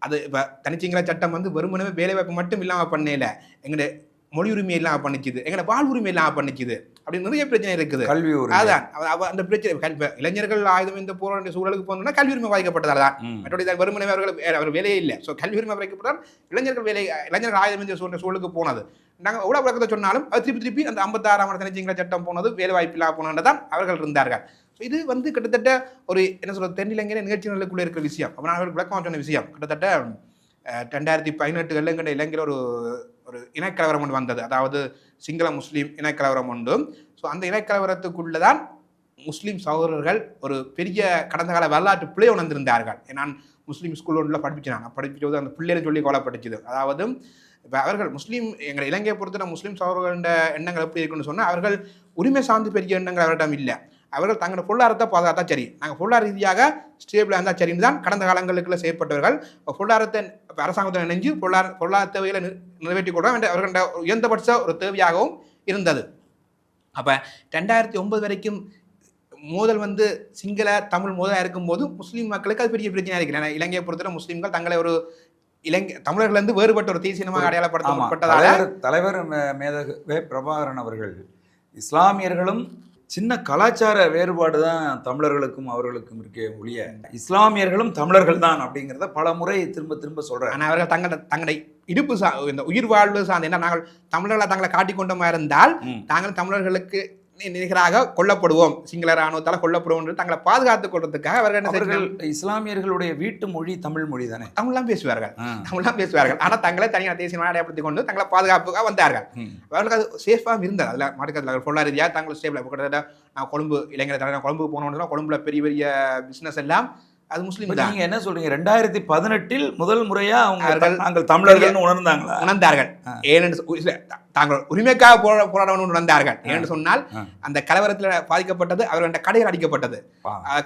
அது இப்போ தனிச்சிங்கள சட்டம் வெறுமனவே வேலை வாய்ப்பு மட்டும் இல்லாமல் பண்ணல, எங்களுடைய மொழி உரிமை இல்லாமல் பண்ணிச்சுது, எங்களோட வாழ் உரிமை இல்லாமல் பண்ணிச்சுது. அப்படி நிறைய பிரச்சனை இருக்குது. கல்வி அதான் அந்த பிரச்சனை. இளைஞர்கள் ஆயுதம் இந்த போராட்ட சூழலுக்கு போனோம்னா கல்வி உரிமை பாதிக்கப்பட்டதால் தான். மற்றபடி வெறுமனவே அவர் வேலையே இல்லை. ஸோ கல்வி உரிமை பாதிக்கப்பட்டால் இளைஞர்கள் ஆயுதம் இந்த சூழலுக்கு போனது. நாங்கள் எவ்வளோ விளக்கத்தை சொன்னாலும் அது திருப்பி அந்த 56 தனிச்சிங்கள சட்டம் போனது வேலை வாய்ப்பு இல்லாமல் போனதான் அவர்கள் இருந்தார்கள். ஸோ இது கிட்டத்தட்ட ஒரு என்ன சொல்றது, தென்னிலங்கை நிகழ்ச்சிகளுக்குள்ளே இருக்கிற விஷயம். அப்போ நான் அவர்கள் விளக்கமாக சொன்ன விஷயம் கிட்டத்தட்ட 2018 இலங்கையில் ஒரு இனக்கலவரம் ஒன்று வந்தது. அதாவது சிங்கள முஸ்லீம் இனக்கலவரம் உண்டு. ஸோ அந்த இனக்கலவரத்துக்குள்ளே தான் முஸ்லீம் சகோதரர்கள் ஒரு பெரிய கடந்த கால வரலாற்று பிள்ளை உணர்ந்திருந்தார்கள். நான் முஸ்லீம் ஸ்கூல் ஒன்றில் படிப்பிச்சது அந்த பிள்ளைன்னு சொல்லி கொல்லப்பட்டுச்சுது. அதாவது இப்போ அவர்கள் முஸ்லீம் எங்கள் இலங்கையை பொறுத்த முஸ்லீம் சகோதரர்கள எண்ணங்கள் எப்படி இருக்குன்னு சொன்னால், அவர்கள் உரிமை சார்ந்து பெரிய எண்ணங்கள் அவர்களிடம் இல்லை. அவர்கள் தங்களோட பொருளாதாரத்தை பாதுகாத்தா சரி, நாங்கள் பொருளாதார ரீதியாக ஸ்டேபிளாக இருந்தால் சரின்னு தான் கடந்த காலங்களுக்குள்ள செய்யப்பட்டவர்கள். பொருளாதாரத்தை அரசாங்கத்தை இணைஞ்சு பொருளாதார தேவைகளை நிறைவேற்றிக் கொள்றோம் என்ற அவர்களோட உயர்ந்தபட்ச ஒரு தேவையாகவும் இருந்தது. அப்போ 2009 வரைக்கும் மோதல் சிங்கள தமிழ் மோதலாக இருக்கும்போது முஸ்லீம் மக்களுக்கு அது பெரிய பிரச்சனையாக இருக்குது. ஏன்னா இலங்கையை பொறுத்தவரை முஸ்லீம்கள் தங்களை ஒரு தமிழர்கள் வேறுபட்ட ஒரு தேசியமாக அடையாளப்படுத்தப்பட்டதால தலைவர் மேதகு பிரபாகரன் அவர்கள் இஸ்லாமியர்களும் சின்ன கலாச்சார வேறுபாடு தான் தமிழர்களுக்கும் அவர்களுக்கும் இருக்கே ஒழிய இஸ்லாமியர்களும் தமிழர்கள் தான் அப்படிங்கிறத பல முறை திரும்ப சொல்றாங்க. ஆனால் அவர்கள் தங்களுடைய இடுப்பு இந்த உயிர் வாழ்வு சார்ந்து என்ன, நாங்கள் தமிழர்களை தங்களை காட்டிக்கொண்டோமா இருந்தால் தாங்கள் தமிழர்களுக்கு நிகராக கொல்லப்படுவோம், சிங்கள இராணுவத்தால் கொல்லப்படுவோம் என்று தங்களை பாதுகாத்துக் கொள்றதுக்காக அவர்கள் இஸ்லாமியர்களுடைய வீட்டு மொழி தமிழ் மொழி தானே, தமிழ்லாம் பேசுவார்கள். ஆனால் தங்களை தனியாக தேசியமாக அடையாளப்படுத்திக் கொண்டு தங்களை பாதுகாப்புக்காக வந்தார்கள். அவர்களுக்கு அது சேஃபாக இருந்தது. அதில் மாட்டுக்கத்தில் பொருளாதார ரீதியாக தாங்கள் ஸ்டேபிள். கிட்டத்தட்ட நான் கொழும்பு இளைஞர் கொழும்புக்கு போனோம்னா கொழும்புல பெரிய பிசினஸ் எல்லாம் அது முஸ்லீம். நீங்க என்ன சொல்றீங்க, 2018 முதல் முறையா நாங்கள் தமிழர்கள் உணர்ந்தார்கள். ஏனென்று தாங்கள் உரிமைக்காக போராடணும் உணர்ந்தார்கள். ஏன்னு சொன்னால் அந்த கலவரத்தில் பாதிக்கப்பட்டது அவர்கள கடைகள் அடிக்கப்பட்டது,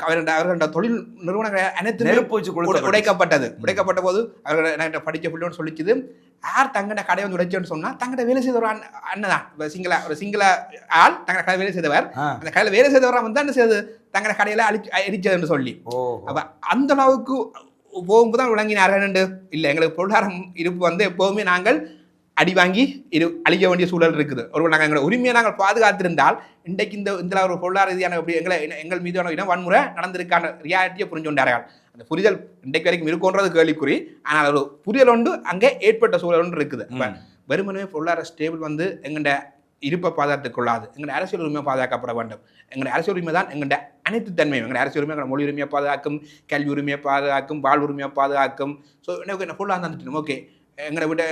அவர்களோட தொழில் நிறுவனங்கள் அனைத்து உடைக்கப்பட்ட போது அவர்கள் படிக்க பிள்ளைன்னு சொல்லிச்சுது. யார் தங்கட கடை உடைச்சோன்னு சொன்னா தங்கட வேலை செய்த ஒரு அண்ணன் தான், ஒரு சிங்கள ஆள் தங்கட கடை வேலை செய்தவர். அந்த கடையில் வேலை செய்தவரை என்ன செய்யுது, தங்கட கடையில எரிச்சதுன்னு சொல்லி. அப்ப அந்த அளவுக்கு போகும்போது தான் விளங்கினார்கள். இல்லை எங்களுக்கு பொருளாதாரம் இருப்பு எப்போவுமே நாங்கள் அடி வாங்கி இது அழிக்க வேண்டிய சூழல் இருக்குது. ஒரு நாங்கள் எங்களை உரிமையை நாங்கள் பாதுகாத்திருந்தால் இன்றைக்கு இந்த ஒரு பொருளாதார ரீதியான எங்கள் மீதான வன்முறை நடந்திருக்கான ரியாலிட்டியை புரிஞ்சு கொண்டார்கள். அந்த புரிதல் இன்றைக்கு வரைக்கும் இருக்குன்றது கேள்விக்குறி. ஆனால் ஒரு புரிதல் ஒன்று அங்கே ஏற்பட்ட சூழல் ஒன்று இருக்குது. வெறுமனே பொருளாதார ஸ்டேபிள் எங்கள்ட இருப்பை பாதுகாத்துக்கொள்ளாது. எங்களுடைய அரசியல் உரிமை பாதுகாக்கப்பட வேண்டும். எங்களுடைய அரசியல் உரிமை தான் எங்களுடைய அனைத்து தன்மையும். எங்களுடைய அரசியல் உரிமை எங்களை மொழி உரிமையை பாதுகாக்கும், கல்வி உரிமையை பாதுகாக்கும், வாழ் உரிமையை பாதுகாக்கும். ஸோ எனக்கு என்ன ஃபுல்லாக தந்துட்டு ஓகே எங்களை விட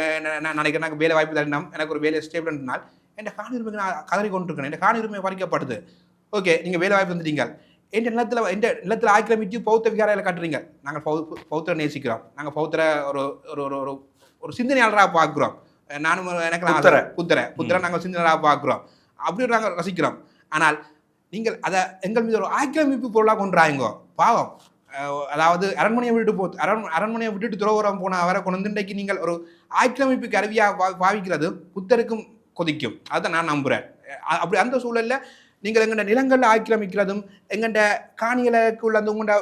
நான் நினைக்கிறேன் எனக்கு வேலை வாய்ப்பு தரணும், எனக்கு ஒரு வேலை ஸ்டேபிள்னால் என் காணி உரிமைக்கு நான் கதறி கொண்டிருக்கேன். என் காணி உரிமை பறிக்கப்படுது. ஓகே நீங்கள் வேலை வாய்ப்பு தந்துட்டீங்க. என் நிலத்தில் ஆக்கிரமித்து பௌத்த விகாரையில் கட்டுறீங்க. நாங்கள் பௌத்தரை நேசிக்கிறோம். நாங்கள் பௌத்தரை ஒரு ஒரு ஒரு சிந்தனையாளராக பார்க்குறோம். நானும் எனக்கு புத்தரை நாங்கள் சிந்தனையாக பார்க்குறோம். அப்படி நாங்கள் ரசிக்கிறோம். ஆனால் நீங்கள் அதை எங்கள் மீது ஒரு ஆக்கிரமிப்பு பொருளாக கொண்டுறாங்க. பாவம். அதாவது அரண்மனையை விட்டுட்டு துறவரம் போன அவரை கொண்டு இன்றைக்கு நீங்கள் ஒரு ஆக்கிரமிப்பு கருவியாக பாவிக்கிறது புத்தருக்கும் கொதிக்கும். அதை நான் நம்புகிறேன். அப்படி அந்த சூழலில் நீங்கள் எங்கள்ட நிலங்களில் ஆக்கிரமிக்கிறதும் எங்கள்ட காணிகளுக்குள்ள உங்களோட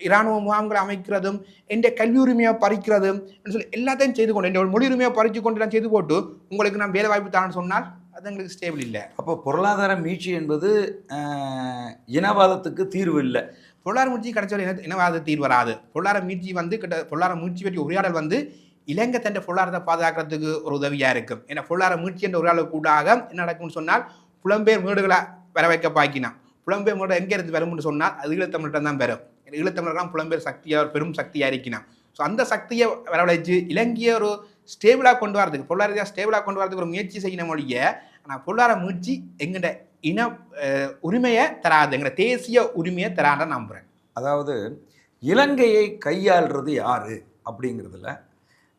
இராணுவ முகாம்களை அமைக்கிறதும் எந்த கல்வி உரிமையை பறிக்கிறதும் சொல்லி எல்லாத்தையும் செய்து கொண்டு என் மொழி உரிமையை பறித்து கொண்டு நான் செய்து போட்டு உங்களுக்கு நான் வேலை வாய்ப்பு தான்னு சொன்னால் அது எங்களுக்கு ஸ்டேபிள் இல்லை. அப்போ பொருளாதார மீட்சி என்பது இனவாதத்துக்கு தீர்வு இல்லை. பொருளாதார மீட்சி கிடைச்சவரை இனவாத தீர்வு வராது. பொருளாதார மீட்சி பொருளாதார மீட்சி பற்றி உரையாடல் இலங்கை தன் பொருளாதாரத்தை பாதுகாக்கிறதுக்கு ஒரு உதவியாக இருக்கும். ஏன்னா பொருளாதார மீட்சி என்ற உரையாடல் கூடாக என்ன நடக்கும்னு சொன்னால் புலம்பெயர் வீடுகளை வர வைக்க பாக்கினான். புலம்பெயர் வீடு எங்கே இருந்து வரும்னு சொன்னால் அது ஈழத்தமிழர்கிட்ட தான் பெறும். ஈழத்தமிழர்லாம் புலம்பெயர் சக்தியாக பெரும் சக்தியாக இருக்கினான். ஸோ அந்த சக்தியை வரவழைச்சு இலங்கையை ஒரு ஸ்டேபிளாக கொண்டு வரதுக்கு பொருளாதார ஸ்டேபிளாக கொண்டு வரதுக்கு ஒரு முயற்சி செய்யணும் மொழிய. ஆனால் பொருளாதார முயற்சி எங்கள்ட இன உரிமையை தராது, எங்களோட தேசிய உரிமையை தராத நம்புகிறேன். அதாவது இலங்கையை கையாளுறது யாரு அப்படிங்கிறதுல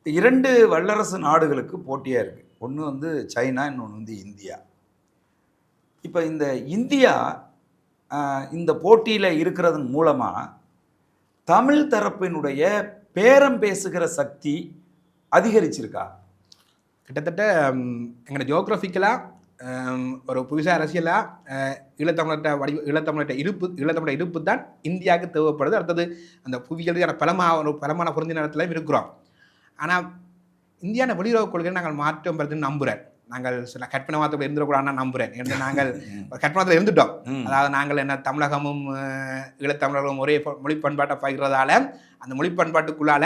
2 வல்லரசு நாடுகளுக்கு போட்டியாக இருக்குது. ஒன்று சைனா, இன்னொன்று இந்தியா. இப்போ இந்த இந்தியா இந்த போட்டியில் இருக்கிறதன் மூலமாக தமிழ் தரப்பினுடைய பேரம் பேசுகிற சக்தி அதிகரிச்சிருக்கா? கிட்டத்தட்ட எங்களோட ஜியோகிராஃபிக்கலாக ஒரு புதுசாக அரசியலாக ஈழத்தமிழர்கிட்ட இருப்பு தான் இந்தியாவுக்கு தேவைப்படுது. அடுத்தது அந்த புவியியல் பலமான பொருந்தின நேரத்தில் இருக்கிறோம். ஆனால் இந்தியான வெளியுறவு கொள்கையை நாங்கள் மாற்றம் பெறுதுன்னு நம்புகிறேன். நாங்கள் சில கற்பனை மாதத்தில் இருந்துடக்கூடாதுன்னு நம்புகிறேன். ஏன்னா நாங்கள் கற்பனத்தில் இருந்துட்டோம். அதாவது நாங்கள் என்ன தமிழகமும் ஈழத்தமிழர்களும் ஒரே மொழி பண்பாட்டை பகிர்றதால அந்த மொழி பண்பாட்டுக்குள்ளால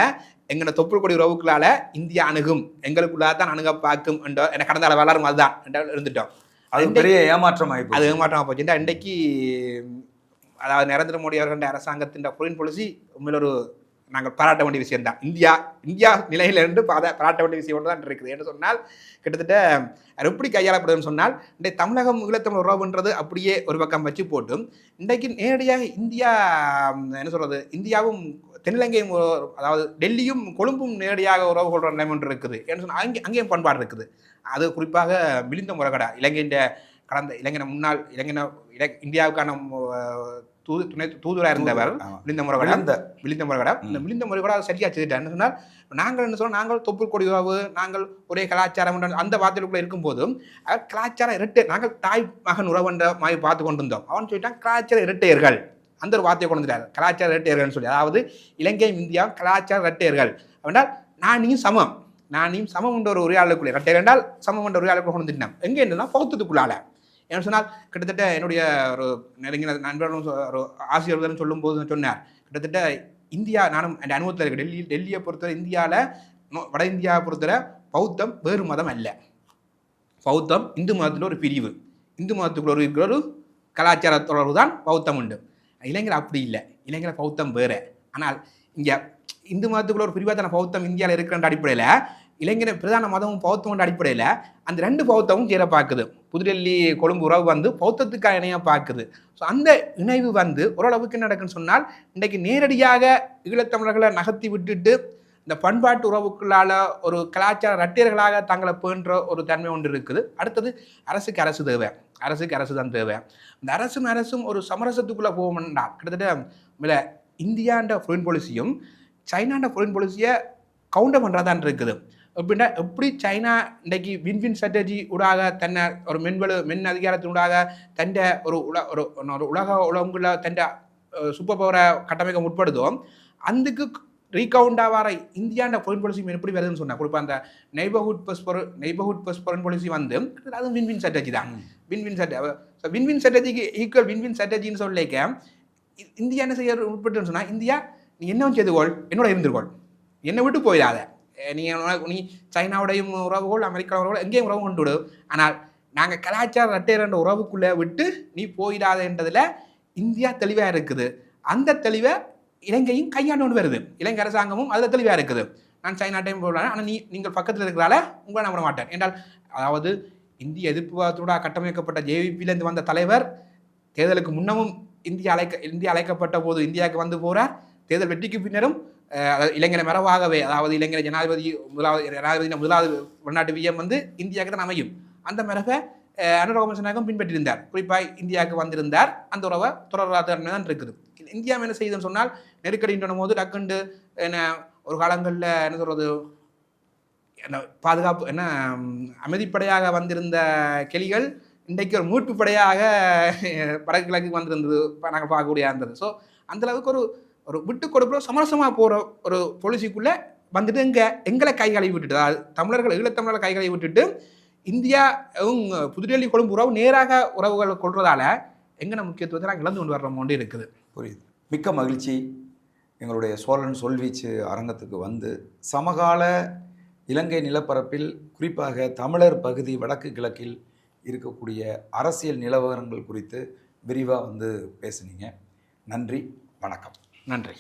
எங்களோட தொப்புள் கொடி உறவுக்குள்ளால இந்தியா அணுகும், எங்களுக்குள்ளாக தான் அணுக பார்க்கும் என்ற என்ன கடந்த வளரும் அதுதான் என்றால் இருந்துட்டோம். அது பெரிய ஏமாற்றம் ஆகிப்போம். அது ஏமாற்றமாக போச்சு. இந்த இன்றைக்கு அதாவது நரேந்திர மோடி அவர்கள் அரசாங்கத்தின் ஃபாரின் பாலிசி உண்மையில் ஒரு நாங்கள் பாராட்ட வேண்டிய விஷயம் தான். இந்தியா நிலையிலிருந்து பாராட்ட வேண்டிய விஷயம் ஒன்று தான் இருக்குது. என்று சொன்னால் கிட்டத்தட்ட அது எப்படி கையாளப்படுதுன்னு சொன்னால் இன்றைய தமிழகம் ஈழத்தமிழ் உறவுன்றது அப்படியே ஒரு பக்கம் வச்சு போட்டும் இன்றைக்கு நேரடியாக இந்தியா என்ன சொல்கிறது இந்தியாவும் தென்னிலங்கையும் அதாவது டெல்லியும் கொழும்பும் நேரடியாக உறவு கொள்கிற நிலைமை ஒன்று இருக்குது. ஏன்னு சொன்னால் அங்கேயும் பண்பாடு இருக்குது. அது குறிப்பாக மிலிந்த முறைகடா இலங்கையின் கடந்த இலங்கையின் முன்னாள் இந்தியாவுக்கான தூதுவராக இருந்தவர் மிலிந்த முறைகடா. இந்த மிலிந்த முறைகடா சரியா செய்துட்டார். என்ன சொன்னால் நாங்கள் என்ன சொன்னால் நாங்கள் தொப்புள் கொடி உறவு, நாங்கள் ஒரே கலாச்சாரம் அந்த வார்த்தைகளுக்குள்ள இருக்கும்போதும் கலாச்சார இரட்டை நாங்கள் தாய் மகன் உறவுன்ற மாதிரி பார்த்து கொண்டு இருந்தோம். அவன் சொல்லிட்டான் கலாச்சார இரட்டையர்கள் அந்த ஒரு வார்த்தையை கொண்டு வந்துட்டார். கலாச்சார இரட்டையர்கள் சொல்லி அதாவது இலங்கையும் இந்தியாவும் கலாச்சார இரட்டையர்கள் அப்படின்னால் நானையும் சமம் என்ற ஒரு உரையாடலுக்குள்ளே இரட்டையர் என்றால் சமம் என்ற உரையாடலுக்குள்ள கொண்டு வந்துட்டோம். எங்கே என்னன்னா பௌத்தத்துக்குள்ளால ஏன்னு சொன்னால் கிட்டத்தட்ட என்னுடைய ஒரு நெருங்கின நண்பர்களும் ஒரு ஆசிரியர்களும் சொல்லும் போது சொன்னார் கிட்டத்தட்ட இந்தியா நானும் என் அனுபவத்தில் இருக்கு. டெல்லியை பொறுத்தவரை இந்தியாவில் வட இந்தியாவை பொறுத்தவரை பௌத்தம் வேறு மதம் அல்ல. பௌத்தம் இந்து மதத்தில் ஒரு பிரிவு, இந்து மதத்துக்குள்ள இருக்கிற ஒரு கலாச்சார தொடர்பு தான் பௌத்தம் உண்டு. இளைஞர் அப்படி இல்லை, இளைஞர் பௌத்தம் வேறு. ஆனால் இங்கே இந்து மதத்துக்குள்ள ஒரு பிரிவாக தான பௌத்தம் இந்தியாவில் இருக்கிற அடிப்படையில் இளைஞர் பிரதான மதமும் பௌத்தம் அடிப்படையில் அந்த 2 பௌத்தமும் சேர பார்க்குது. புதுடெல்லி கொழும்பு உறவு பௌத்தத்துக்காக இணையாக பார்க்குது. ஸோ அந்த இணைவு ஓரளவுக்கு நடக்குன்னு சொன்னால் இன்றைக்கு நேரடியாக ஈழத்தமிழர்களை நகர்த்தி விட்டுட்டு இந்த பண்பாட்டு உறவுக்குள்ளால ஒரு கலாச்சார இரட்டையர்களாக தங்களை பேன்ற ஒரு தன்மை ஒன்று இருக்குது. அடுத்தது அரசுக்கு அரசு தான் தேவை. இந்த அரசும் ஒரு சமரசத்துக்குள்ளே போகணும்னா கிட்டத்தட்ட இந்தியாண்ட ஃபாரின் பாலிசியும் சைனாண்ட ஃபாரின் பாலிசியை கவுண்டர் பண்ணுறதான் இருக்குது. எப்படின்னா எப்படி சைனா இன்றைக்கு வின்வின் ஸ்ட்ராட்டஜி ஊடாக தன்னை ஒரு மென் அதிகாரத்தினூடாக தன்னை ஒரு உலக உலகங்குள்ள தன்னை சூப்பர் பவரை கட்டமைக்க முற்படுதோ அதுக்கு ரீகவுண்டாக வர இந்தியாண்ட ஃபாரின் பாலிசி எப்படி வருதுன்னு சொன்னால் குறிப்பாக அந்த நெய்பர்ஹுட் பஸ் ஃபாரின் பாலிசி வந்து அதுவும் வின் ஸ்ட்ராட்டஜி தான். வின் ஸ்ட்ராட்டஜிக்கு ஈக்குவல் வின் ஸ்ட்ராட்டஜின்னு சொல்லிக்க இந்தியா என்ன செய்ய உட்பட்டுன்னு சொன்னால், இந்தியா நீ என்ன செய்துகோள், என்னோட இருந்துகோள், என்னை விட்டு போயிடாத, நீ சைனாவுடையும் உறவுகள் அமெரிக்கா உறவுகள் எங்கேயும் உறவு கொண்டு விடு, ஆனால் நாங்கள் கலாச்சார ரெட்டையர் உறவுக்குள்ளே விட்டு நீ போயிடாதன்றதில் இந்தியா தெளிவாக இருக்குது. அந்த தெளிவை இலங்கையும் கையாண்டு வருது, இலங்கை அரசாங்கமும் அதில் தெளிவாக இருக்குது. நான் சைனா டைம் போடுறேன், ஆனால் நீங்கள் பக்கத்தில் இருக்கிறால உங்களை நம்ப மாட்டேன் என்றால், அதாவது இந்திய எதிர்ப்புவாதத்தோட கட்டமைக்கப்பட்ட ஜேவிபியிலேருந்து வந்த தலைவர் தேர்தலுக்கு முன்னமும் இந்தியா அழைக்கப்பட்ட போது இந்தியாவுக்கு வந்து போகிறார். தேர்தல் வெற்றிக்கு பின்னரும் இளைஞரை மரபாகவே, அதாவது இளைஞர் முதலாவது வெளிநாட்டு விஜயம் வந்து இந்தியாவுக்கு தான் அமையும். அந்த மரபை அனுராகமசனாகவும் பின்பற்றியிருந்தார். குறிப்பாக இந்தியாவுக்கு வந்திருந்தார். அந்த உறவை தொடராதன்மை தான் இருக்குது. இந்தியா என்ன செய்யுதுன்னு சொன்னால், நெருக்கடின்ற போது டக்குண்டு என்ன ஒரு காலங்களில் என்ன சொல்கிறது, என்ன பாதுகாப்பு என்ன அமைதிப்படையாக வந்திருந்த கிளிகள் இன்றைக்கு ஒரு மீட்பு படையாக வடக்கு கிழக்கு வந்திருந்தது நாங்கள் பார்க்கக்கூடிய இருந்தது. ஸோ அந்தளவுக்கு ஒரு விட்டு கொடுப்புற சமரசமாக போகிற ஒரு பாலிசிக்குள்ளே வந்துட்டு எங்களை கைகளை விட்டுட்டு, அதாவது ஈழத்தமிழர்கள் கைகளை விட்டுட்டு இந்தியாவும் புதுடெல்லி கொழும்பு உறவு நேராக உறவுகள் கொள்றதால எங்கன முக்கியத்துவத்தை நாங்கள் இழந்து கொண்டு வர்றோம் இருக்குது. புரியுது. மிக்க மகிழ்ச்சி. எங்களுடைய சோழன் சொல்வீச்சு அரங்கத்துக்கு வந்து சமகால இலங்கை நிலப்பரப்பில் குறிப்பாக தமிழர் பகுதி வடக்கு கிழக்கில் இருக்கக்கூடிய அரசியல் நிலவரங்கள் குறித்து விரிவாக வந்து பேசுனீங்க. நன்றி, வணக்கம். நன்றி.